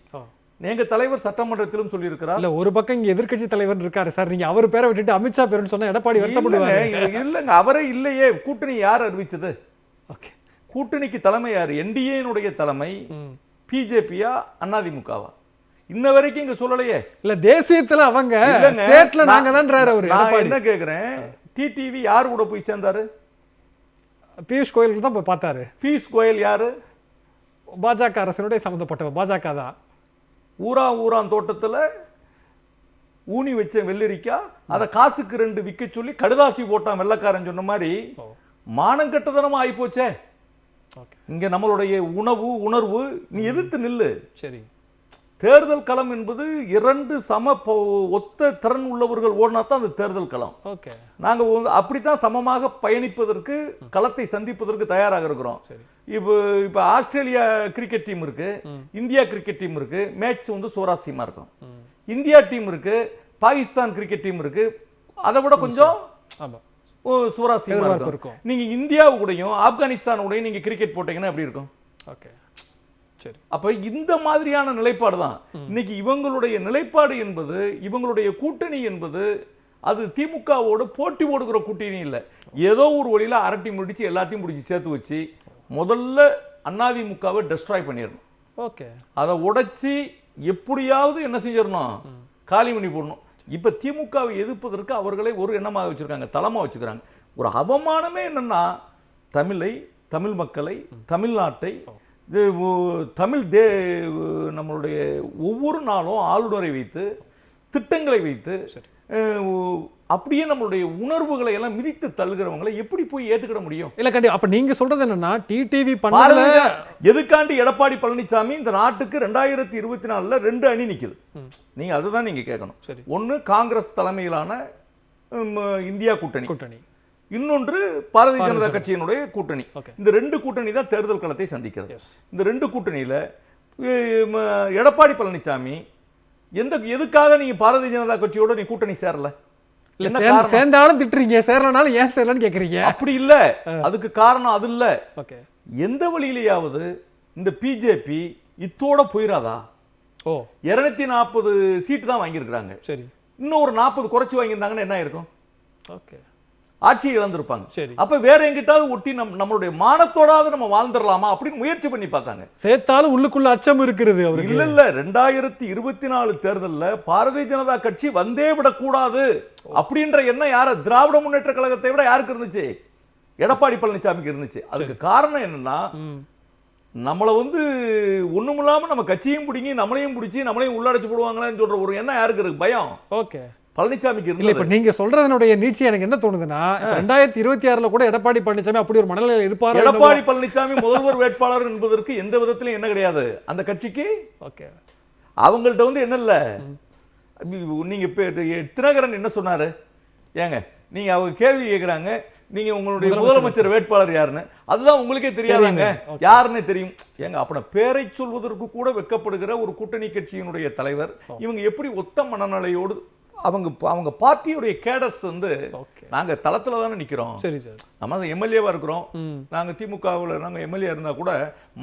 எங்க தலைவர் சட்டமன்றத்திலும் சொல்லி இருக்கிறார். இல்ல, ஒரு பக்கம் இங்க எதிர்க்கட்சி தலைவர் இருக்காரு சார், நீங்க அவர் பேரை விட்டுட்டு அமித்ஷா பேருன்னு சொன்னா எடப்பாடி வருத்தப்படுவாரு. இல்லங்க, அவரே இல்லையே. கூட்டணி யார் அறிவிச்சது? கூட்டணிக்கு தலைமை யாரு? என்டிஏனுடைய தலைமை பிஜேபியா அதிமுகவா? இன்ன வரைக்கும் இங்க சொல்லலையே. இல்ல, தேசியத்துல அவங்க ஸ்டேட்ல நாங்க தான்றாரு அவரு. நான் என்ன கேக்குறேன், டிடிவி யாரு கூட போய் சேர்ந்தாரு? பியூஷ் கோயலுக்கு தான் போய் பார்த்தாரு. பியூஷ் கோயல் யாரு? பாஜக அரசனுடைய சம்பந்தப்பட்டவர், பாஜக தான். ஊரான் தோட்டத்துல ஊனி வச்ச வெள்ளரிக்கா அதை காசுக்கு 2 விற்க சொல்லி கடுதாசி போட்டான் வெள்ளக்காரன் சொன்ன மாதிரி மானங்கட்டதனமா ஆகி போச்சே. இங்க நம்மளுடைய உணர்வு நீ எதிர்த்து நில்லு. சரி, தேர்தல் களம் என்பது 2 சம ஒத்த திறன் உள்ளவர்கள் ஓடினாத்தான் அந்த தேர்தல் களம். நாங்க அப்படித்தான் சமமாக பயணிப்பதற்கு, களத்தை சந்திப்பதற்கு தயாராக இருக்கிறோம். இப்போ ஆஸ்திரேலியா கிரிக்கெட் டீம் இருக்கு, இந்தியா கிரிக்கெட் டீம் இருக்கு, மேட்ச் சுவாரஸ்யமா இருக்கும். இந்தியா டீம் இருக்கு, பாகிஸ்தான் கிரிக்கெட் டீம் இருக்கு, அதை விட கொஞ்சம் சுவாரஸ்யமா இருக்கும். நீங்க இந்தியாவு கூடயும் ஆப்கானிஸ்தான் கூடயும் நீங்க கிரிக்கெட் போட்டீங்கன்னா எப்படி இருக்கும்? அப்ப இந்த மாதிரியான நிலைப்பாடு தான் இன்னைக்கு இவங்களுடைய நிலைப்பாடு என்பது, இவங்களுடைய கூட்டணி என்பது அது திமுகவோடு போட்டி போடுகிற கூட்டணி இல்லை. ஏதோ ஒரு வழியில அரட்டி முடிச்சு எல்லாத்தையும் முடிச்சு சேர்த்து வச்சு முதல்ல அதிமுகவை டெஸ்ட்ராய் பண்ணிடணும். அதை உடைச்சி எப்படியாவது என்ன செஞ்சிடணும், காலி பண்ணி போடணும். இப்ப திமுகவை எதிர்ப்பதற்கு அவர்களை ஒரு எண்ணமாக வச்சிருக்காங்க, தளமா வச்சுக்கிறாங்க. ஒரு அவமானமே என்னன்னா, தமிழ் மக்களை, தமிழ்நாட்டை, நம்மளுடைய ஒவ்வொரு நாளும் ஆளுநரை வைத்து திட்டங்களை வைத்து அப்படியே நம்மளுடைய உணர்வுகளை எல்லாம் மிதித்து தள்ளுகிறவங்களை எப்படி போய் ஏத்துக்கிட முடியும்? இல்ல கண்டி, அப்ப நீங்க சொல்றது என்னன்னா டிடிவி பண்ணல. எதுக்காண்டி எடப்பாடி பழனிசாமி இந்த நாட்டுக்கு 2024ல 2 அணி நிக்குது? நீங்க அதுதான் நீங்க கேட்கணும். ஒன்னு காங்கிரஸ் தலைமையிலான இந்தியா கூட்டணி, இன்னொன்று பாரதிய ஜனதா கட்சியினுடைய கூட்டணி. இந்த 2 கூட்டணி தான் தேர்தல் களத்தை சந்திக்கிறது. இந்த 2 கூட்டணியில எடப்பாடி பழனிசாமி எதுக்காக நீங்க பாரதிய ஜனதா கட்சியோட நீ கூட்டணி சேரல? சேர்ந்தாலும் திட்டுறீங்க, சேரலனாலும் ஏன் சேரலன்னு கேக்குறீங்க. அப்படி இல்ல, அதுக்கு காரணம் அது இல்ல. எந்த வழியிலேயாவது இந்த பிஜேபி இத்தோட போயிராதா? 240 சீட்டு தான் வாங்கியிருக்கிறாங்க. சரி, இன்னும் ஒரு 40 குறைச்சு வாங்கியிருந்தாங்கன்னா என்ன இருக்கும்? ஆட்சியை இழந்திருப்பாங்க. அப்ப வேற எங்கிட்டாவது ஒட்டி நம்மளுடைய மானத்தோடாவது நம்ம வாழ்ந்துடலாமா அப்படின்னு முயற்சி பண்ணி பார்த்தாங்க. சேர்த்தாலும் உள்ளுக்குள்ள அச்சம் இருக்கிறது. இல்ல 2024 தேர்தல்ல பாரதிய ஜனதா கட்சி வந்தே விடக்கூடாது அப்படின்ற எண்ணம் யார, திராவிட முன்னேற்ற கழகத்தை விட யாருக்கு இருந்துச்சு? எடப்பாடி பழனிசாமிக்கு இருந்துச்சு. அதுக்கு காரணம் என்னன்னா, நம்மளை ஒண்ணுமில்லாம நம்ம கட்சியும் பிடிங்கி நம்மளையும் பிடிச்சி நம்மளையும் உள்ளடைச்சு போடுவாங்களான்னு சொல்ற ஒரு எண்ணம் யாருக்கு இருக்கு? பயம் பழனிசாமிக்கு இல்ல. இப்ப நீங்க சொல்றதனுடைய நீட்சி எனக்கு என்ன தோணுதுன்னா, 2026ல கூட எடப்பாடி பழனிசாமி அப்படி ஒரு மனநிலையில் இருப்பாரு. எடப்பாடி பழனிசாமி முதல்வர் வேட்பாளர் என்பதற்கு எந்த விதத்திலும் என்ன கிடையாது அந்த கட்சிக்கு. அவங்கள்ட்ட என்ன இல்ல, நீங்க தினகரன் என்ன சொன்னாரு? ஏங்க நீங்க அவங்க கேள்வி கேட்குறாங்க, நீங்க உங்களுடைய முதலமைச்சர் வேட்பாளர் யாருன்னு அதுதான் உங்களுக்கே தெரியாதாங்க, யாருன்னு தெரியும். ஏங்க அப்ப பேரை சொல்வதற்கு கூட வெட்கப்படுகிற ஒரு கூட்டணி கட்சியினுடைய தலைவர் இவங்க எப்படி ஒத்த மனநிலையோடு அவங்க பார்ட்டியுடைய கேடர்ஸ் வந்து நாங்க தளத்துல தானே நிக்கிறோம். சரி சார், நம்ம எம்எல்ஏவா இருக்கிறோம். நாங்க திமுகவில் நாங்க எம்எல்ஏ இருந்தா கூட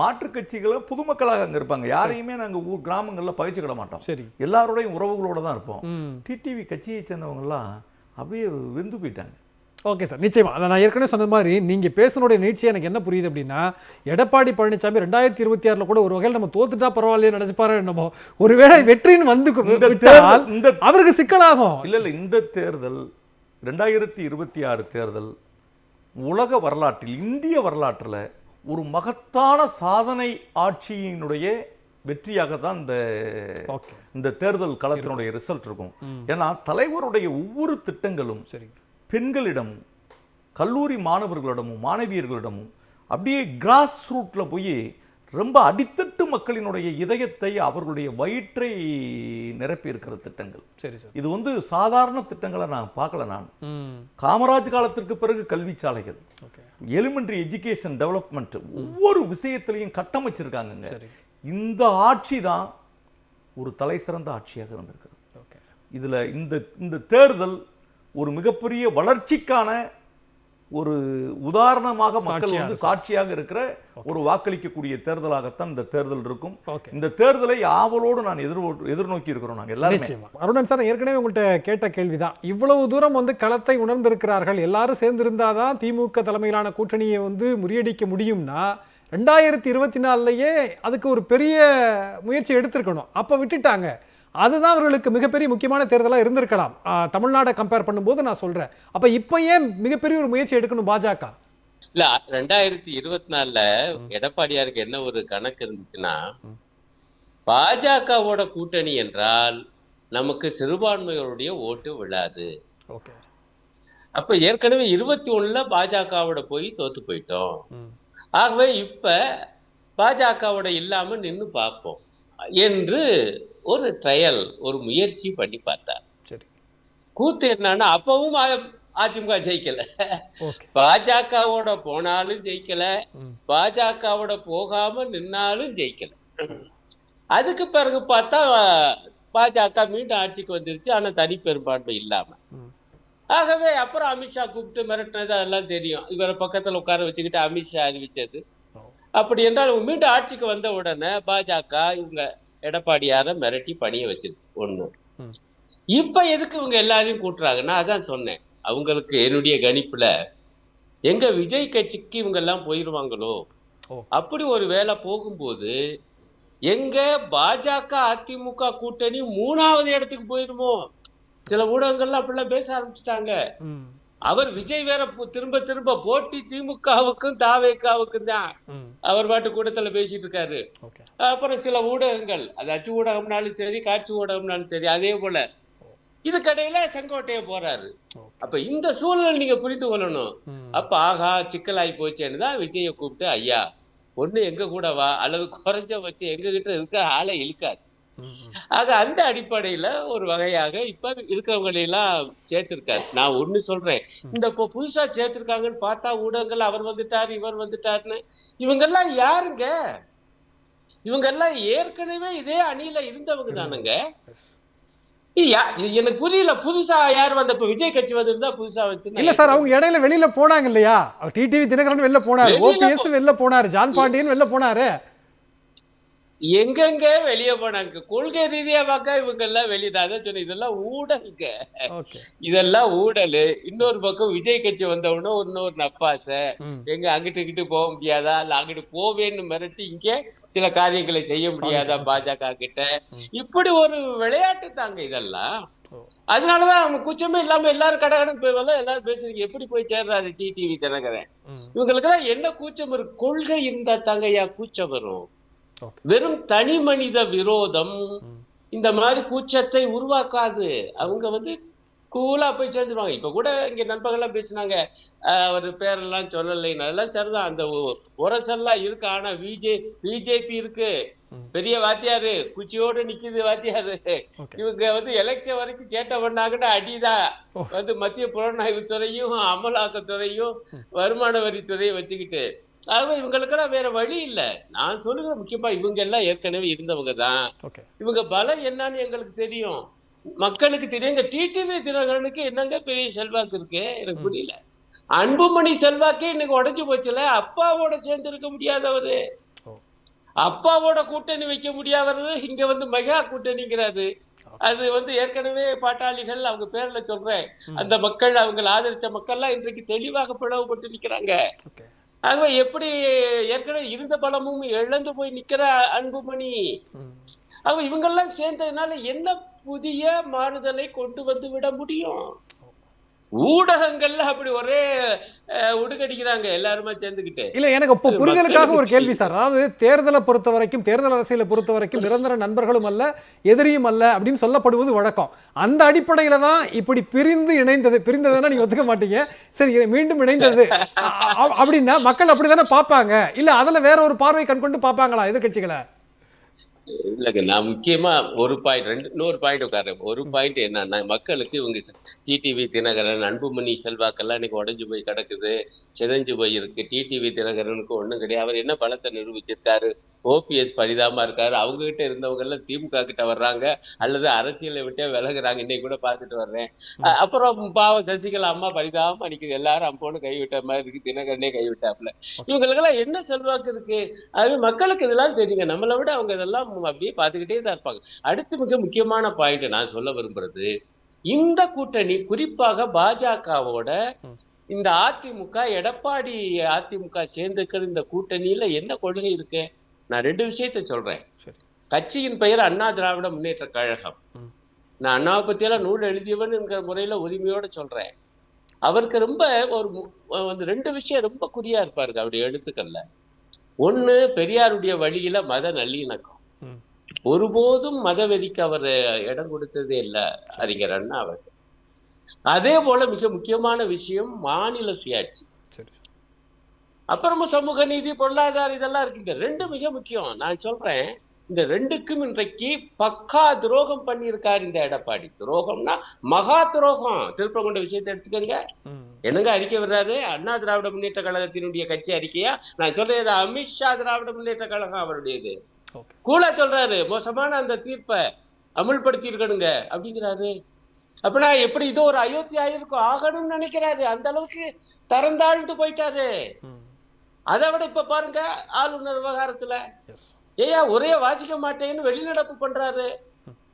மாற்று கட்சிகளை பொதுமக்களாக அங்க இருப்பாங்க. யாரையுமே நாங்க ஊர் கிராமங்கள்ல பகிச்சுக்கிட மாட்டோம். சரி, எல்லாரோடையும் உறவுகளோட தான் இருப்போம். டிடிவி கட்சியை சேர்ந்தவங்க எல்லாம் அப்படியே வெந்து போயிட்டாங்க. ஓகே சார், நிச்சயமா. அதை நான் ஏற்கனவே சொன்ன மாதிரி நீங்கள் பேசினுடைய நீட்சி எனக்கு என்ன புரியுது அப்படின்னா, எடப்பாடி பழனிசாமி 2026 கூட ஒரு வகையில் நம்ம தோத்துட்டா பரவாயில்லையே நினைச்சுப்பாரு என்னமோ, ஒருவேளை வெற்றின்னு வந்து அவருக்கு சிக்கலாகும். இல்ல இந்த தேர்தல் 2026 தேர்தல் உலக வரலாற்றில், இந்திய வரலாற்றில் ஒரு மகத்தான சாதனை ஆட்சியினுடைய வெற்றியாக தான் இந்த தேர்தல் களத்தினுடைய ரிசல்ட் இருக்கும். ஏன்னா தலைவருடைய ஒவ்வொரு திட்டங்களும் சரி பெண்களிடமும் கல்லூரி மாணவர்களிடமும் மாணவியர்களிடமும் அப்படியே கிராஸ் ரூட்ல போய் ரொம்ப அடித்தட்டு மக்களினுடைய இதயத்தை அவர்களுடைய வயிற்றை நிரப்பி இருக்கிற திட்டங்கள். சரி சார், இது வந்து சாதாரண திட்டங்களை நான் பார்க்கல. நான் காமராஜ் காலத்திற்கு பிறகு கல்வி சாலைகள், எலிமெண்டரி எஜுகேஷன் டெவலப்மெண்ட், ஒவ்வொரு விஷயத்திலையும் கட்டமைச்சிருக்காங்க. இந்த ஆட்சி தான் ஒரு தலை சிறந்த ஆட்சியாக இருந்திருக்கிறது. இதுல இந்த தேர்தல் ஒரு மிகப்பெரிய வளர்ச்சிக்கான ஒரு உதாரணமாக மக்கள் வந்து சாட்சியாக இருக்கிற ஒரு வாக்களிக்கக்கூடிய தேர்தலாகத்தான் இந்த தேர்தல் இருக்கும். இந்த தேர்தலை ஆவலோடு நான் எதிர்நோக்கி இருக்கிறோம் நாங்கள் எல்லாரும். அருணன் சார், ஏற்கனவே உங்கள்கிட்ட கேட்ட கேள்விதான். இவ்வளவு தூரம் வந்து களத்தை உணர்ந்திருக்கிறார்கள், எல்லாரும் சேர்ந்திருந்தாதான் திமுக தலைமையிலான கூட்டணியை வந்து முறியடிக்க முடியும்னா 2024லயே அதுக்கு ஒரு பெரிய முயற்சி எடுத்திருக்கணும். அப்ப விட்டுட்டாங்க. அதுதான் அவர்களுக்கு மிகப்பெரிய முக்கியமான தேர்தலாக இருந்திருக்கலாம். தமிழ்நாடை கம்பேர் பண்ணும்போது நான் சொல்றேன். அப்ப இப்ப ஏன் மிகப்பெரிய ஒரு முயற்சி எடுக்கணும் பாஜக? இல்ல 2024ல எடப்பாடியாருக்கு என்ன ஒரு கணக்கு இருந்துச்சுன்னா, பாஜகவோட கூட்டணி என்றால் நமக்கு சிறுபான்மையோருடைய ஓட்டு விழாது. அப்ப ஏற்கனவே 21ல பாஜகவோட போய் தோத்து போயிட்டோம். ஆகவே இப்ப பாஜகவோட இல்லாம நின்னு பார்ப்போம் என்று ஒரு ட்ரையல், ஒரு முயற்சி பண்ணி பார்த்தார். சரி, கூத்து என்னன்னா அப்பவும் அதிமுக ஜெயிக்கல, பாஜகவோட போனாலும் ஜெயிக்கல, பாஜகவோட போகாம நின்னாலும் ஜெயிக்கல. அதுக்கு பிறகு பார்த்தா பாஜக மீண்டும் ஆட்சிக்கு வந்துருச்சு, ஆனா தனி பெரும்பான்மை இல்லாம. ஆகவே அப்புறம் அமித்ஷா கூப்பிட்டு மிரட்டினது அதெல்லாம் தெரியும். இவரை பக்கத்துல உட்கார வச்சுக்கிட்டு அமித்ஷா அறிவிச்சது. அப்படி என்றால் மீண்டும் ஆட்சிக்கு வந்த உடனே பாஜக இவங்க எடப்பாடியார மிரட்டி பணிய வச்சிருக்கு ஒண்ணு. இப்ப எதுக்கு இவங்க எல்லாரையும் கூட்டுறாங்கன்னா, அதான் சொன்னேன், அவங்களுக்கு என்னுடைய கணிப்புல எங்க விஜய் கட்சிக்கு இவங்க எல்லாம் போயிருவாங்களோ, அப்படி ஒரு வேலை போகும்போது எங்க பாஜக அதிமுக கூட்டணி 3வது இடத்துக்கு போயிருமோ. சில ஊடகங்கள்ல அப்படிலாம் பேச ஆரம்பிச்சுட்டாங்க. அவர் விஜய் வேற திரும்ப திரும்ப போட்டி திமுகவுக்கும் தாவேக்காவுக்கும் தான் அவர் பாட்டு கூட்டத்துல பேசிட்டு இருக்காரு. அப்புறம் சில ஊடகங்கள், அது அச்சு ஊடகம்னாலும் சரி காட்சி ஊடகம்னாலும் சரி, அதே போல இதுக்கடையில செங்கோட்டையை போறாரு. அப்ப இந்த சூழல் நீங்க புரிந்து கொள்ளணும். அப்ப ஆகா சிக்கலாகி போச்சேன்னு தான் விஜயை கூப்பிட்டு, ஐயா ஒண்ணு எங்க கூட வா, அல்லது குறைஞ்ச பத்தி எங்க கிட்ட இருக்க ஆளை இழுக்காது. ஆக அந்த அடிப்படையில ஒரு வகையாக இப்ப இருக்கிறவங்களை எல்லாம் சேர்த்திருக்காரு. நான் ஒண்ணு சொல்றேன், இந்த இப்போ புதுசா சேர்த்திருக்காங்கன்னு பார்த்தா ஊடகங்கள் அவர் வந்துட்டாரு இவர் வந்துட்டாருன்னு. இவங்க எல்லாம் யாருங்க? இவங்க எல்லாம் ஏற்கனவே இதே அணியில இருந்தவங்க தானுங்க. எனக்கு புரியல, புதுசா யார் வந்த? இப்ப விஜய் கட்சி வந்திருந்தா புதுசா வந்து இல்ல சார், அவங்க இடையில வெளியில போனாங்க இல்லையா? டிடிவி தினகரன் வெளில போனாரு, ஓபிஎஸ் வெளில போனாரு, ஜான் பாண்டியன் வெளில போனாரு. எங்கெங்க வெளியே போனாங்க? கொள்கை ரீதியா பார்க்க இவங்க எல்லாம் வெளியிடாத சொன்ன, இதெல்லாம் ஊடலுங்க, இதெல்லாம் ஊடலு. இன்னொரு பக்கம் விஜய் கட்சி வந்தவொடனே இன்னொரு நப்பாச, எங்க அங்கிட்டு இங்கிட்டு போக முடியாதா, இல்ல அங்கிட்டு போவேன்னு மிரட்டி இங்க சில காரியங்களை செய்ய முடியாதா பாஜக கிட்ட. இப்படி ஒரு விளையாட்டு தாங்க இதெல்லாம். அதனாலதான் அவங்க கூச்சமே இல்லாம எல்லாரும் கடகடன் போய் எல்லாரும் பேசுறீங்க. எப்படி போய் சேர்றாரு டிடிவி தினகரன்? இவங்களுக்கு எல்லாம் என்ன கூச்சம் இருக்கு? கொள்கை இருந்தா தாங்க ஐயா கூச்சம் வரும். வெறும் தனி மனித விரோதம் இந்த மாதிரி கூச்சத்தை உருவாக்காது. அவங்க வந்து கூலா போய் சேர்ந்துருவாங்க. இப்ப கூட இங்க நண்பர்கள்லாம் பேசினாங்க, அவர் பேரெல்லாம் சொல்லலை. அதெல்லாம் சரிதான். அந்த உரசெல்லாம் இருக்கு. ஆனா பிஜேபி இருக்கு. பெரிய வாத்தியாரு குச்சியோடு நிக்குது வாத்தியாரு. இவங்க வந்து எலெக்ஷன் வரைக்கும் கேட்ட பண்ணாங்கன்னா அடிதான். வந்து மத்திய புலனாய்வு துறையும் அமலாக்கத்துறையும் வருமான வரித்துறையும் வச்சுக்கிட்டு, ஆகவே இவங்களுக்கெல்லாம் வேற வழி இல்ல. நான் சொல்லுகிற முக்கியமா இவங்க எல்லாம் ஏற்கனவே இருந்தவங்க தான். இவங்க பலம் என்னன்னு எங்களுக்கு தெரியும், மக்களுக்கு தெரியும். எங்க டிடிவி தினகரனுக்கு என்னங்க பெரிய செல்வாக்கு இருக்கு எனக்கு புரியல. அன்புமணி செல்வாக்கே இன்னைக்கு உடைஞ்சு போச்சுல. அப்பாவோட சேர்ந்து இருக்க முடியாதவரு, அப்பாவோட கூட்டணி வைக்க முடியாதவரு இங்க வந்து மெகா கூட்டணிங்கிறாரு. அது வந்து ஏற்கனவே பாட்டாளிகள் அவங்க பேர்ல சொல்றேன், அந்த மக்கள் அவங்க ஆதரிச்ச மக்கள்லாம் இன்றைக்கு தெளிவாக பிளவுபட்டு நிக்கிறாங்க. ஆகவே எப்படி ஏற்கனவே இருந்த பலமும் இழந்து போய் நிக்கிற அன்புமணி, ஆக இவங்கெல்லாம் சேர்ந்ததுனால என்ன புதிய மாறுதலை கொண்டு வந்து விட முடியும்? ஊடகங்கள்ல அப்படி ஒரே உடுக்கடிக்கிறாங்க எல்லாருமே சேர்ந்துக்கிட்டு. இல்ல, எனக்கு இப்போ புரிதலுக்காக ஒரு கேள்வி சார். அதாவது தேர்தலை பொறுத்த வரைக்கும், தேர்தல் அரசியலை பொறுத்த வரைக்கும் நிரந்தர நண்பர்களும் அல்ல எதிரியும் அல்ல அப்படின்னு சொல்லப்படுவது வழக்கம். அந்த அடிப்படையில தான் இப்படி பிரிந்ததுன்னா நீங்க ஒத்துக்க மாட்டீங்க. சரி, மீண்டும் இணைந்தது அப்படின்னா மக்கள் அப்படித்தானே பார்ப்பாங்க. இல்ல அதுல வேற ஒரு பார்வை கண்கொண்டு பார்ப்பாங்களா எதிர்கட்சிகளை? இல்லங்க, நான் முக்கியமா ஒரு பாயிண்ட் இன்னொரு பாயிண்ட் உட்கார்றேன். ஒரு பாயிண்ட் என்னன்னா, மக்களுக்கு இவங்க டிடிவி தினகரன் அன்புமணி செல்வாக்கெல்லாம் இன்னைக்கு உடைஞ்சு போய் கிடக்குது, சிதைஞ்சு போய் இருக்கு. டிடிவி தினகரனுக்கு ஒண்ணும் கிடையாது. அவர் என்ன பலத்தை நிரூபிச்சிருக்காரு? ஓபிஎஸ் பரிதாபமா இருக்காரு. அவங்க கிட்ட இருந்தவங்க எல்லாம் திமுக கிட்ட வர்றாங்க அல்லது அரசியலை விட்டே விலகுறாங்க. இன்னைக்கு கூட பார்த்துட்டு வர்றேன். அப்புறம் பாவம் சசிகலா அம்மா பரிதாபமா நிக்குது. எல்லாரும் அம்போன்னு கைவிட்ட மாதிரி இருக்கு. தினகரனே கைவிட்டாப்புல. இவங்களுக்கெல்லாம் என்ன செல்வாக்கு இருக்கு? அது மக்களுக்கு இதெல்லாம் தெரியுங்க. நம்மளை விட அவங்க இதெல்லாம் அப்படியே பார்த்துக்கிட்டே தான் இருப்பாங்க. அடுத்து மிக முக்கியமான பாயிண்ட் நான் சொல்ல விரும்புறது, இந்த கூட்டணி குறிப்பாக பாஜகவோட இந்த அதிமுக, எடப்பாடி அதிமுக சேர்ந்துக்கிற இந்த கூட்டணியில என்ன கொள்கை இருக்கு? நான் ரெண்டு விஷயத்தை சொல்றேன். கட்சியின் பெயர் அண்ணா திராவிட முன்னேற்ற கழகம். நான் அண்ணாவை பத்தியெல்லாம் நூல் எழுதியவன் என்கிற முறையில உரிமையோட சொல்றேன். அவருக்கு ரொம்ப ஒரு ரெண்டு விஷயம் ரொம்ப குறியா இருப்பாருங்க அவருடைய எழுத்துக்கள்ல. ஒண்ணு, பெரியாருடைய வழியில மத நல்லிணக்கம். ஒருபோதும் மதவெறிக்கு அவர் இடம் கொடுத்ததே இல்லை அறிஞர் அண்ணா அவர். அதே போல மிக முக்கியமான விஷயம் மாநில சுயாட்சி, அப்புறமா சமூக நீதி, பொருளாதாரம், இதெல்லாம் இருக்கு. இந்த ரெண்டு மிக முக்கியம். நான் சொல்றேன், இந்த ரெண்டுக்கும் இன்றைக்கு பக்கா துரோகம் பண்ணியிருக்காரு இந்த எடப்பாடி. துரோகம்னா மகா துரோகம். திருப்பரங்குன்ற விஷயத்தை எடுத்துக்கோங்க. என்னங்க அறிக்கை வர்றாரு? அண்ணா திராவிட முன்னேற்ற கழகத்தினுடைய கட்சி அறிக்கையா? நான் சொல்றது அமித்ஷா திராவிட முன்னேற்ற கழகம் அவருடையது. கூட சொல்றாரு மோசமான அந்த தீர்ப்பை அமுல்படுத்தி இருக்கணுங்க அப்படிங்கிறாரு. அப்படின்னா எப்படி இதோ ஒரு அயோத்தியா இருக்கும் ஆகணும்னு நினைக்கிறாரு. அந்த அளவுக்கு தரந்தாழ்ந்து போயிட்டாரு. அதை விட இப்ப பாருங்க, ஆளுநர் விவகாரத்துல ஏயா ஒரே வாசிக்க மாட்டேன்னு வெளிநடப்பு பண்றாரு.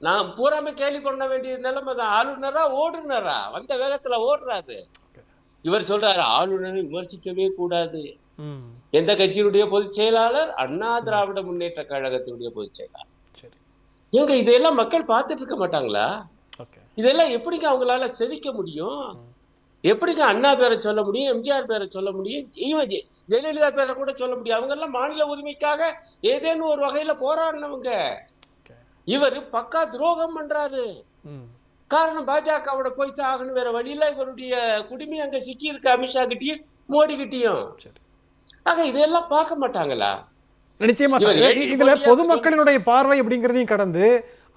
நான் பூராமே கேள்வி பண்ண வேண்டிய நிலைமை தான். ஆளுநரா ஓடுனரா? வந்த வேகத்துல ஓடுறாரு. இவர் சொல்றாரு ஆளுநரை விமர்சிக்கவே கூடாது. எந்த கட்சியினுடைய பொதுச் செயலாளர்? அண்ணா திராவிட முன்னேற்ற கழகத்தினுடைய பொதுச் செயலாளர். இவங்க இதையெல்லாம் மக்கள் பார்த்துட்டு இருக்க மாட்டாங்களா? இதெல்லாம் எப்படிங்க அவங்களால செதுக்க முடியும்? எப்படிங்க அண்ணா பேரை சொல்ல முடியும், எம்ஜிஆர் பேரை சொல்ல முடியும், ஜெயலலிதா பேரை கூட சொல்ல முடியும்? அவங்க எல்லாம் மாநில உரிமைக்காக ஏதேனும் ஒரு வகையில போராடினவங்க. இவர் பக்கா துரோகம் பண்றாரு. காரணம் பாஜகவோட போய்த்து ஆகணும், வேற வழியில இவருடைய குடுமி அங்க சிக்கி இருக்கு அமித்ஷா கிட்டயும் மோடி கிட்டயும். ஆக இதெல்லாம் பார்க்க மாட்டாங்களா? நிச்சயமா இதுல பொதுமக்களினுடைய பார்வை அப்படிங்கிறதையும் கடந்து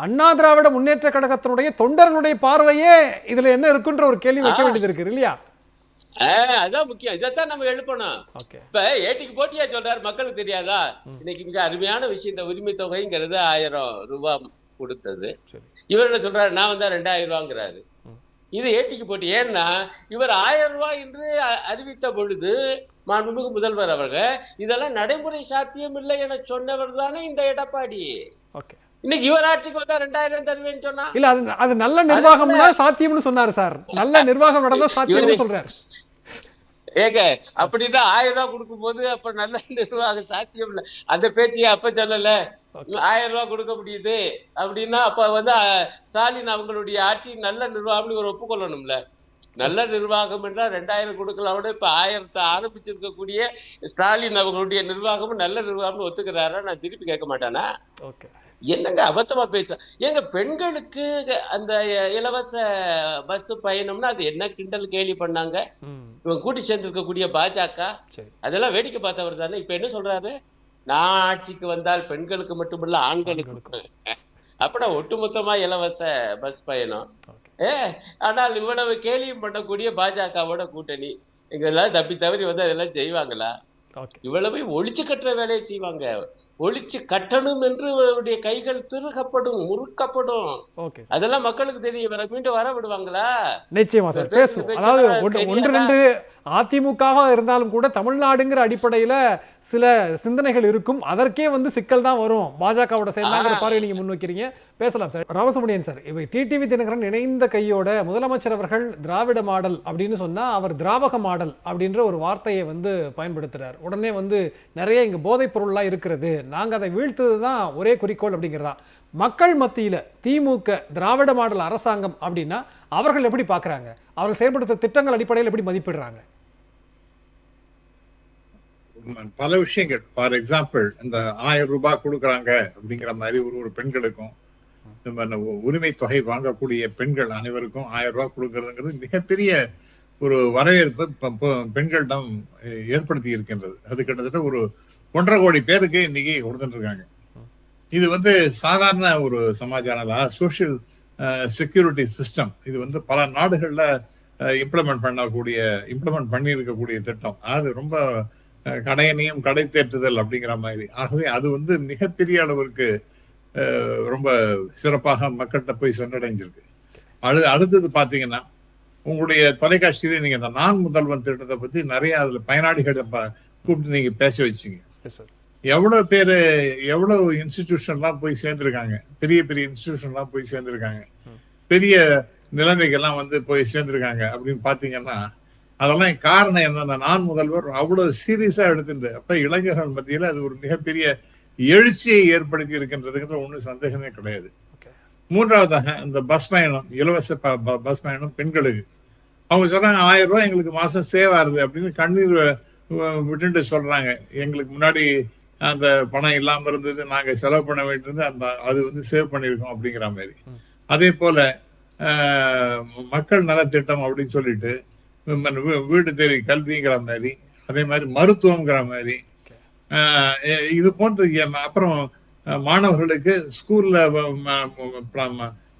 அண்ணா திராவிட முன்னேற்ற கழகத்தினுடைய தொண்டர்களுடைய பார்வையே இதுல என்ன இருக்குன்ற ஒரு கேள்வி வைக்க வேண்டியது இருக்கு இல்லையா? அதான் முக்கியம். இதைத்தான் நம்ம எழுப்பணும். இப்ப ஏட்டிக்கு போட்டியா சொல்றாரு, மக்களுக்கு தெரியாதா? இன்னைக்கு மிக அருமையான விஷயம், இந்த உரிமை தொகைங்கிறது 1000 ரூபாய் கொடுத்தது. இவர் என்ன சொல்றாரு, நான் வந்தா 2000 ரூபாங்கிறாரு. இது ஏட்டிக்கு போட்டி. ஏன்னா இவர் 1000 ரூபாய் என்று அறிவித்த பொழுது மாண்புமிகு முதல்வர் அவர்கள் இதெல்லாம் நடைமுறை சாத்தியம் இல்லை என சொன்னவர் தானே இந்த எடப்பாடி. இன்னைக்கு இவர் ஆட்சிக்கு வந்தா 2000 தருவேன்னு சொன்னா இல்ல, அது நல்ல நிர்வாகம்னா சாத்தியம்னு சொன்னாரு சார். நல்ல நிர்வாகம் நடந்தா சாத்தியம்னு சொல்றாரு. ஏங்க அப்படின்னா 1000 ரூபாய் கொடுக்கும் போது அப்ப நல்ல நிர்வாகம் சாத்தியம் இல்லை அந்த பேச்சையே அப்ப சொல்லல. 1000 ரூபாய் கொடுக்க முடியுது அப்படின்னா அப்ப வந்து ஸ்டாலின் அவங்களுடைய ஆட்சி நல்ல நிர்வாகம் ஒரு ஒப்புக்கொள்ளணும்ல. நல்ல நிர்வாகம் என்றால் 2000 கொடுக்கலாம். விட இப்ப 1000 ஆரம்பிச்சிருக்கக்கூடிய ஸ்டாலின் அவங்களுடைய நிர்வாகமும் நல்ல நிர்வாகம்னு ஒத்துக்கிறாரா? நான் திருப்பி கேட்க மாட்டானா? என்னங்க அபத்தமா பேச ஏங்க பெண்களுக்கு அந்த இலவச பஸ் பயணம்னா அது என்ன கிண்டல் கேலி பண்ணாங்க இவங்க கூட்டி சேர்ந்திருக்கக்கூடிய பாஜக. சரி. அதெல்லாம் வேடிக்கை பார்த்தவர் தானே. இப்ப என்ன சொல்றாரு, நான் ஆட்சிக்கு வந்தால் பெண்களுக்கு மட்டுமல்ல ஆண்களுக்கு அப்படா ஒட்டுமொத்தமா இலவச பஸ் பயணம். ஆனால் இவ்வளவு கேலியும் பண்ணக்கூடிய பாஜகவோட கூட்டணி இதெல்லாம் தப்பி தவறி வந்து அதெல்லாம் செய்வாங்களா? இவ்வளவு ஒழிச்சு கட்டுற வேலையை செய்வாங்க. ஒழிச்சு கட்டணும் என்று அவருடைய கைகள் திருகப்படும், முறுக்கப்படும். அதெல்லாம் மக்களுக்கு தெரியும். மீண்டும் வர விடுவாங்களா? நிச்சயமா சார் பேசுவோம். அதாவது ஒன்று ரெண்டு அதிமுகவா இருந்தாலும் கூட தமிழ்நாடுங்கிற அடிப்படையில சில சிந்தனைகள் இருக்கும். அதற்கே வந்து சிக்கல் தான் வரும் பாஜகவோட சேர்ந்தாங்கிற பார்வை நீங்க முன்வைக்கிறீங்க. பேசலாம் சார். ராமசுப்ரமணியன் சார், இப்போ டிடிவி தினகரன் இணைந்த கையோட முதலமைச்சர் அவர்கள் திராவிட மாடல் அப்படின்னு சொன்னா அவர் திராவக மாடல் அப்படின்ற ஒரு வார்த்தையை வந்து பயன்படுத்துறார். உடனே வந்து நிறைய இங்க போதைப் பொருள்லாம் இருக்கிறது, நாங்க அதை வீழ்த்தது தான் ஒரே குறிக்கோள் அப்படிங்கிறதா. மக்கள் மத்தியில திமுக திராவிட மாடல் அரசாங்கம் அப்படின்னா அவர்கள் எப்படி பார்க்கறாங்க? அவர்கள் செயல்படுத்த திட்டங்கள் அடிப்படையில் எப்படி மதிப்பிடுறாங்க? பல விஷயங்கள். ஃபார் எக்ஸாம்பிள், இந்த 1000 ரூபாய் கொடுக்குறாங்க அப்படிங்கிற மாதிரி ஒரு பெண்களுக்கும் உரிமை தொகை வாங்கக்கூடிய பெண்கள் அனைவருக்கும் 1000 ரூபாய் கொடுக்கறதுங்கிறது மிகப்பெரிய ஒரு வரவேற்பு பெண்களிடம் ஏற்படுத்தி இருக்கின்றது. அது கிட்டத்தட்ட ஒரு 1.5 கோடி பேருக்கு இன்னைக்கு கொடுத்துட்டு இருக்காங்க. இது வந்து சாதாரண ஒரு சமாச்சாரம், சோசியல் செக்யூரிட்டி சிஸ்டம். இது வந்து பல நாடுகள்ல இம்ப்ளிமெண்ட் பண்ணி இருக்கக்கூடிய திட்டம். அது ரொம்ப கடையனையும் கடை தேற்றுதல் அப்படிங்கிற மாதிரி. ஆகவே அது வந்து மிகப்பெரிய அளவிற்கு ரொம்ப சிறப்பாக மக்கள்கிட்ட போய் சென்றடைஞ்சிருக்கு. அடுத்தது பாத்தீங்கன்னா, உங்களுடைய தொலைக்காட்சியில நீங்க இந்த நான் முதல்வன் திட்டத்தை பத்தி நிறைய அதுல பயனாளிகளை கூப்பிட்டு நீங்க பேச வச்சீங்க. எவ்வளவு பேரு எவ்வளவு இன்ஸ்டிடியூஷன்லாம் போய் சேர்ந்திருக்காங்க, பெரிய பெரிய இன்ஸ்டிடியூஷன்லாம் போய் சேர்ந்திருக்காங்க, பெரிய நிலைமைகள்லாம் வந்து போய் சேர்ந்திருக்காங்க அப்படின்னு பாத்தீங்கன்னா, அதெல்லாம் காரணம் என்ன? நான் முதல்வர் அவ்வளவு சீரியஸா எடுத்துட்டு அப்ப இளைஞர்கள் மத்தியில அது ஒரு மிகப்பெரிய எழுச்சியை ஏற்படுத்தி இருக்கின்றதுங்கிற ஒன்றும் சந்தேகமே கிடையாது. மூன்றாவதாக இந்த பஸ் பயணம், இலவச பஸ் பயணம் பெண்களுக்கு. அவங்க சொல்றாங்க 1000 ரூபாய் எங்களுக்கு மாசம் சேவ் ஆகுது அப்படின்னு கண்ணீர் விட்டுட்டு சொல்றாங்க. எங்களுக்கு முன்னாடி அந்த பணம் இல்லாம இருந்தது, நாங்க செலவு பண்ண வேண்டியது, அது வந்து சேவ் பண்ணியிருக்கோம் அப்படிங்கிற மாதிரி. அதே போல மக்கள் நலத்திட்டம் அப்படின்னு சொல்லிட்டு வீடு தேடி கல்விங்கிற மாதிரி, அதே மாதிரி மருத்துவங்கிற மாதிரி, இது போன்ற அப்புறம் மாணவர்களுக்கு ஸ்கூல்ல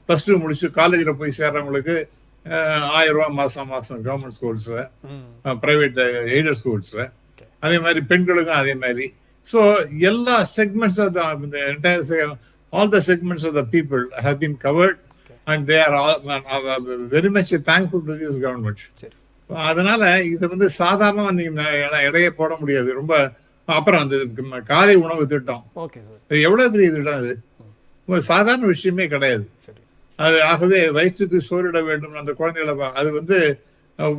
+2 முடிச்சு காலேஜில் போய் சேர்றவங்களுக்கு 1000 ரூபாய் மாசம் கவர்மெண்ட் ஸ்கூல்ஸ்ல, பிரைவேட் எய்டட் ஸ்கூல்ஸ்ல. அதே மாதிரி பெண்களுக்கும் அதே மாதிரி. ஸோ எல்லா segments of the entire all the segments of the people have been covered and they are very much thankful to this government. அதனால இதை வந்து சாதாரணமா நீங்க இடையே போட முடியாது. ரொம்ப அப்புறம் அந்த காலை உணவு திட்டம் எவ்வளவு பெரிய திட்டம், அது சாதாரண விஷயமே கிடையாது. அது ஆகவே வயிற்றுக்கு சோறிட வேண்டும் அந்த குழந்தைகளை, அது வந்து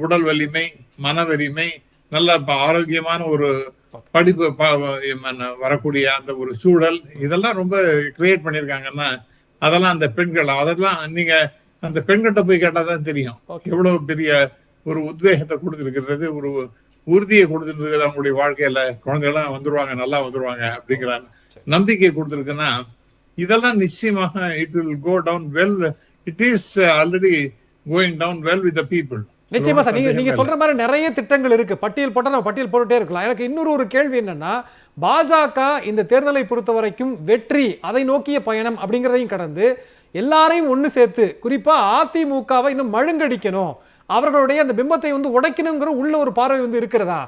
உடல் வலிமை, மன வலிமை, நல்ல ஆரோக்கியமான ஒரு படிப்பு வரக்கூடிய அந்த ஒரு சூழல், இதெல்லாம் ரொம்ப கிரியேட் பண்ணியிருக்காங்கன்னா அதெல்லாம் அந்த பெண்கள், அதெல்லாம் நீங்க அந்த பெண்கிட்ட போய் கேட்டாதான் தெரியும் எவ்வளவு பெரிய ஒரு உத்வேகத்தை கொடுத்துருக்கிறது, ஒரு உறுதியை கொடுத்துட்டு அவங்களுடைய வாழ்க்கையில குழந்தைகள்லாம் வந்துருவாங்க, நல்லா வந்துருவாங்க அப்படிங்கிற நம்பிக்கை கொடுத்துருக்குன்னா இதெல்லாம் நிச்சயமாக it will go down well. It is already going down well with the people. நிச்சயமா சார், நீங்க சொல்ற மாதிரி நிறைய திட்டங்கள் இருக்கு. பட்டியல் போட்டா நம்ம பட்டியல் போட்டுட்டே இருக்கலாம். எனக்கு இன்னொரு கேள்வி என்னன்னா, பாஜக இந்த தேர்தலை பொறுத்த வரைக்கும் வெற்றி, அதை நோக்கிய பயணம் அப்படிங்கிறதையும் கடந்து எல்லாரையும் ஒன்று சேர்த்து, குறிப்பா அதிமுகவை இன்னும் மழுங்கடிக்கணும், அவர்களுடைய அந்த பிம்பத்தை வந்து உடைக்கணுங்கிற உள்ள ஒரு பார்வை வந்து இருக்கிறதா?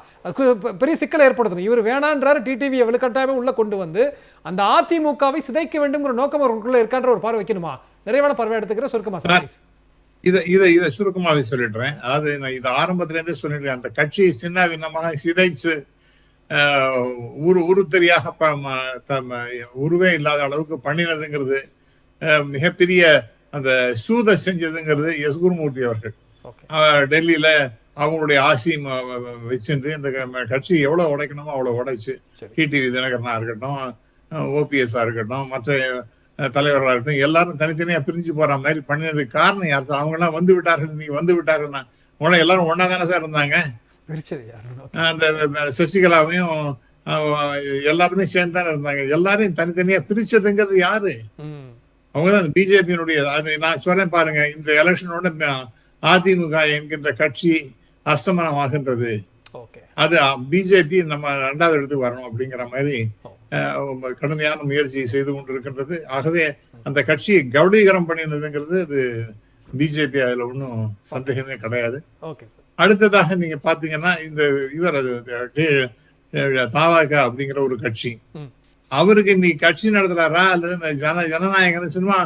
பெரிய சிக்கலை ஏற்படுத்தணும். இவர் வேணான்றாரு, டிடிவியை வெளிக்கட்டாயமே உள்ள கொண்டு வந்து அந்த அதிமுகவை சிதைக்க வேண்டும்ங்கிற நோக்கம் அவர்களுக்குள்ள இருக்கான்ற ஒரு பார்வை வைக்கணுமா? நிறைவான பார்வை எடுத்துக்கிற சுருக்கமா சார். இதை சுருக்கமாவே சொல்லிடுறேன். அதாவது நான் இதை ஆரம்பத்துல இருந்தே சொல்லிடுறேன். அந்த கட்சியை சின்ன பின்னமாக சிதைச்சு உருத்தரியாக உருவே இல்லாத அளவுக்கு பண்ணினதுங்கிறது, மிகப்பெரிய அந்த சூத செஞ்சதுங்கிறது எஸ் குருமூர்த்தி அவர்கள் டெல்லியில அவங்களுடைய ஆசி வச்சுட்டு இந்த கட்சி எவ்வளவு உடைக்கணுமோ அவ்வளவு உடைச்சு, டிடிவி தினகரனா இருக்கட்டும், ஓபிஎஸ் இருக்கட்டும், மற்ற தலைவர்களாக இருக்கட்டும், எல்லாரும் தனித்தனியா பிரிஞ்சு போற மாதிரி பண்ணினதுக்கு காரணம் யார்? அவங்க எல்லாம் வந்து விட்டார்கள், நீங்க வந்து விட்டார்கள்னா உடனே எல்லாரும் ஒன்னா தானே சார் இருந்தாங்க. அந்த சசிகலாவையும் எல்லாருமே சேர்ந்து தானே இருந்தாங்க. எல்லாரையும் தனித்தனியா பிரிச்சதுங்கிறது யாரு? அவங்கதான் பிஜேபியினுடைய. அது நான் சொல்றேன் பாருங்க, இந்த எலெக்ஷனோட அதிமுக என்கின்ற கட்சி அஸ்தமனம் ஆகின்றது. அது பிஜேபி நம்ம 2வது இடத்துக்கு வரணும் அப்படிங்கிற மாதிரி கடுமையான முயற்சி செய்து கொண்டிருக்கின்றது. ஆகவே அந்த கட்சியை கௌடீகரம் பண்ணினதுங்கிறது அது பிஜேபி, அதுல ஒன்றும் சந்தேகமே கிடையாது. அடுத்ததாக நீங்க பாத்தீங்கன்னா இந்த இவர் தாவாக அப்படிங்கிற ஒரு கட்சி, அவருக்கு இன்னைக்கு கட்சி நடத்துறாரா அல்லது இந்த ஜனநாயகம் சினிமா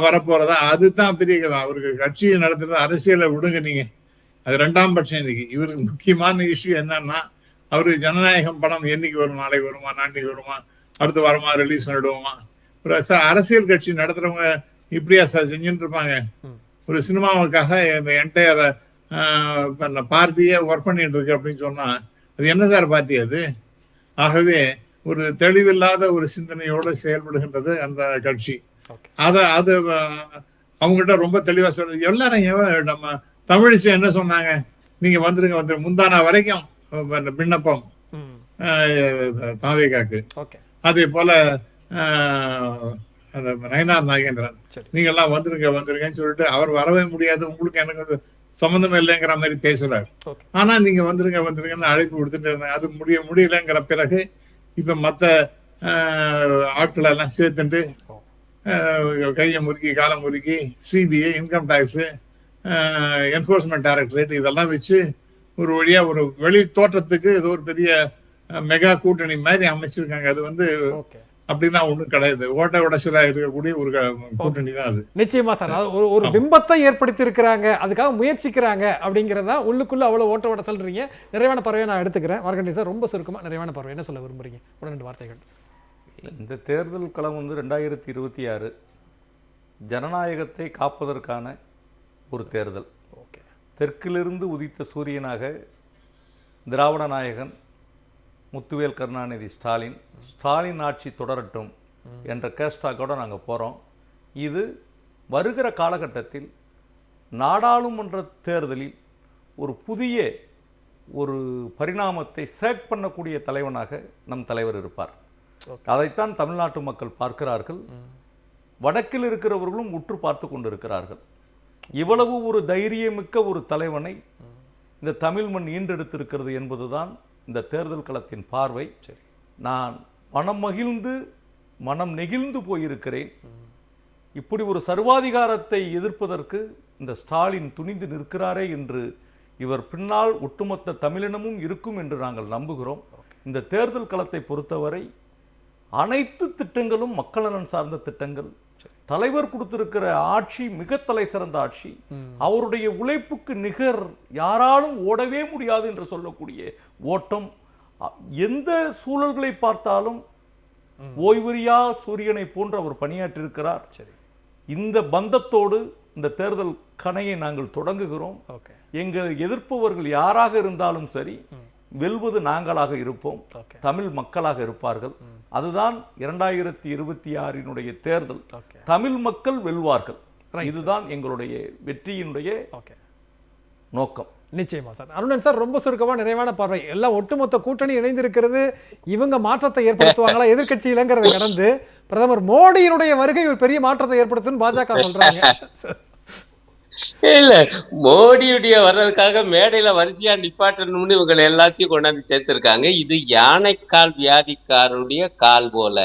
வரப்போறதா, அதுதான் பெரிய. அவருக்கு கட்சி நடத்துறது அரசியலை விடுங்க நீங்க, அது 2ஆம் பட்சம். இன்னைக்கு இவருக்கு முக்கியமான இஷ்யூ என்னன்னா, அவருக்கு ஜனநாயகம் படம் என்னைக்கு வரும், நாளைக்கு வருமா, நாளைக்கு வருமா, அடுத்த வாரமா ரிலீஸ் பண்ணிடுவோமா? ஒரு அரசியல் கட்சி நடத்துறவங்க இப்படியா சார் செஞ்சுட்டு இருப்பாங்க? ஒரு சினிமாவுக்காக இந்த என்டையர் பார்ட்டியே ஒர்க் பண்ணிட்டு இருக்கு அப்படின்னு சொன்னா அது என்ன சார் பார்ட்டி அது? ஆகவே ஒரு தெளிவில்லாத ஒரு சிந்தனையோடு செயல்படுகின்றது அந்த கட்சி. அது அவங்ககிட்ட ரொம்ப தெளிவா சொல்றது. எல்லாரும் நம்ம தமிழிசை என்ன சொன்னாங்க, நீங்க வந்துருங்க முந்தானா வரைக்கும் விண்ணப்பம் தாவேகாக்கு. அதே போல அந்த நயனார் நாகேந்திரன், நீங்க எல்லாம் வந்துருங்கன்னு சொல்லிட்டு அவர் வரவே முடியாது, உங்களுக்கு எனக்கு சம்பந்தம் இல்லைங்கிற மாதிரி பேசுறாரு. ஆனா நீங்க வந்துருங்கன்னு அழைப்பு கொடுத்துட்டு இருந்தாங்க. அது முடியலைங்கிற பிறகு இப்ப மத்த ஆட்களை எல்லாம் சேர்த்துட்டு கையை முறுக்கி காலை முறுக்கி CBI, income tax, enforcement directorate இதெல்லாம் வச்சு ஒரு வழியா ஒரு வெளி தோற்றத்துக்கு ஏதோ ஒரு பெரிய மெகா கூட்டணி மாதிரி அமைச்சிருக்காங்க. அது அப்படின்னா ஒண்ணும் கிடையாது. ஓட்ட உடச்சலா இருக்கக்கூடிய ஒரு கூட்டணி தான் அது. நிச்சயமா சார், ஒரு பிம்பத்தை ஏற்படுத்தி இருக்கிறாங்க, அதுக்காக முயற்சிக்கிறாங்க அப்படிங்கறதா. உள்ளுக்குள்ள அவ்வளவு ஓட்ட உடச்சல்றீங்க. நிறைவான பார்வையை நான் எடுத்துக்கிறேன். மார்க்கண்டி சார், ரொம்ப சுருக்கமா நிறைவான பார்வை என்ன சொல்ல விரும்புறீங்க? ஒரு 2 வார்த்தைகள். இந்த தேர்தல் களம் 2026 ஜனநாயகத்தை காப்பதற்கான ஒரு தேர்தல். தெற்கிலிருந்து உதித்த சூரியனாக திராவிட நாயகன் முத்துவேல் கருணாநிதி ஸ்டாலின் ஆட்சி தொடரட்டும் என்ற கேஸ்டாக்கோடு நாங்கள் போகிறோம். இது வருகிற காலகட்டத்தில் நாடாளுமன்ற தேர்தலில் ஒரு புதிய ஒரு பரிணாமத்தை சேக் பண்ணக்கூடிய தலைவனாக நம் தலைவர் இருப்பார். அதைத்தான் தமிழ்நாட்டு மக்கள் பார்க்கிறார்கள். வடக்கில் இருக்கிறவர்களும் உற்று பார்த்து கொண்டிருக்கிறார்கள். இவ்வளவு ஒரு தைரியமிக்க ஒரு தலைவனை இந்த தமிழ் மண் ஈண்டெடுத்திருக்கிறது என்பதுதான் இந்த தேர்தல் களத்தின் பார்வை. நான் மனம் நெகிழ்ந்து போயிருக்கிறேன். இப்படி ஒரு சர்வாதிகாரத்தை எதிர்ப்பதற்கு இந்த ஸ்டாலின் துணிந்து நிற்கிறாரே என்று, இவர் பின்னால் ஒட்டுமொத்த தமிழினமும் இருக்கும் என்று நாங்கள் நம்புகிறோம். இந்த தேர்தல் களத்தை பொறுத்தவரை அனைத்து திட்டங்களும் மக்கள் நலன் சார்ந்த திட்டங்கள். தலைவர் கொடுத்திருக்கிற ஆட்சி மிக தலை சிறந்த ஆட்சி. அவருடைய உழைப்புக்கு நிகர் யாராலும் ஓடவே முடியாது என்று சொல்லக்கூடிய ஓட்டம். எந்த சூழல்களை பார்த்தாலும் ஓய்வறியா சூரியனை போன்று அவர் பணியாற்றியிருக்கிறார். இந்த பந்தத்தோடு இந்த தேர்தல் கணையை நாங்கள் தொடங்குகிறோம். எங்கள் எதிர்ப்பவர்கள் யாராக இருந்தாலும் சரி, வெல்வது நாங்களாக இருப்போம், தமிழ் மக்களாக இருப்பார்கள். அதுதான் 2026 தேர்தல். தமிழ் மக்கள் வெல்வார்கள். இதுதான் எங்களுடைய வெற்றியினுடைய நோக்கம். நிச்சயமா சார். அருணன் சார், ரொம்ப சுருக்கமா நிறைவான பார்வை. எல்லாம் ஒட்டுமொத்த கூட்டணி இணைந்திருக்கிறது. இவங்க மாற்றத்தை ஏற்படுத்துவாங்களா எதிர்கட்சியிலங்கிறத கடந்து பிரதமர் மோடியினுடைய வருகை ஒரு பெரிய மாற்றத்தை ஏற்படுத்தும் பாஜக சொல்றாங்க. இல்ல, மோடியுடைய வர்றதுக்காக மேடையில வரிசையா நிப்பாட்டணும்னு இவங்களை எல்லாத்தையும் கொண்டாந்து சேர்த்திருக்காங்க. இது யானைக்கால் வியாதிக்காரருடைய கால் போல.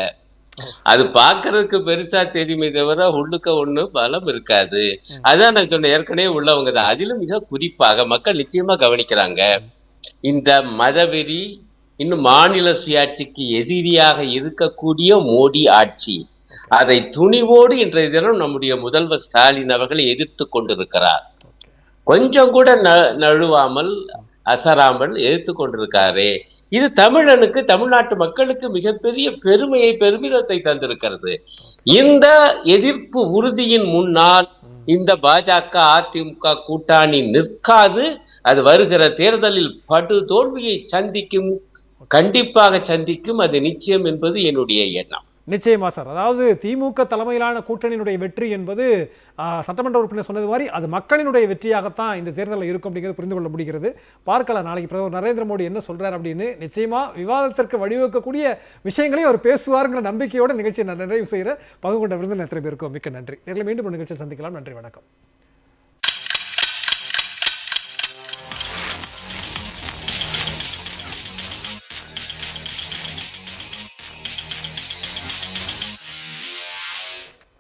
அது பாக்குறதுக்கு பெருசா தெரியுமே தவிர உள்ளுக்க ஒண்ணு பலம் இருக்காது. அதான் நான் சொன்ன, ஏற்கனவே உள்ளவங்க தான். அதிலும் மிக குறிப்பாக மக்கள் நிச்சயமா கவனிக்கிறாங்க. இந்த மதவெறி, இன்னும் மாநில சுயாட்சிக்கு எதிரியாக இருக்கக்கூடிய மோடி ஆட்சி, அதை துணிவோடு இன்றைய தினம் நம்முடைய முதல்வர் ஸ்டாலின் அவர்கள் எதிர்த்து கொண்டிருக்கிறார். கொஞ்சம் கூட நழுவாமல் அசராமல் எதிர்த்து கொண்டிருக்காரு. இது தமிழனுக்கு, தமிழ்நாட்டு மக்களுக்கு மிகப்பெரிய பெருமிதத்தை தந்திருக்கிறது. இந்த எதிர்ப்பு உறுதியின் முன்னால் இந்த பாஜக அதிமுக கூட்டணி நிற்காது. அது வருகிற தேர்தலில் படு தோல்வியை சந்திக்கும், கண்டிப்பாக சந்திக்கும். அது நிச்சயம் என்பது என்னுடைய எண்ணம். நிச்சயமா சார். அதாவது திமுக தலைமையிலான கூட்டணியினுடைய வெற்றி என்பது சட்டமன்ற உறுப்பினர் சொன்னது மாதிரி அது மக்களினுடைய வெற்றியாகத்தான் இந்த தேர்தலில் இருக்கும் அப்படிங்கிறது புரிந்து கொள்ள முடிகிறது. பார்க்கலாம் நாளைக்கு பிரதமர் நரேந்திர மோடி என்ன சொல்றார் அப்படின்னு. நிச்சயமா விவாதத்திற்கு வழிவகுக்கக்கூடிய விஷயங்களையும் அவர் பேசுவாருங்கிற நம்பிக்கையோட நிகழ்ச்சியை நான் நிறைவு செய்கிற பங்கு கொண்ட விருந்தினர் எத்தனை பேருக்கும் மிக்க நன்றி. நேரில் மீண்டும் ஒரு நிகழ்ச்சியில் சந்திக்கலாம். நன்றி, வணக்கம்.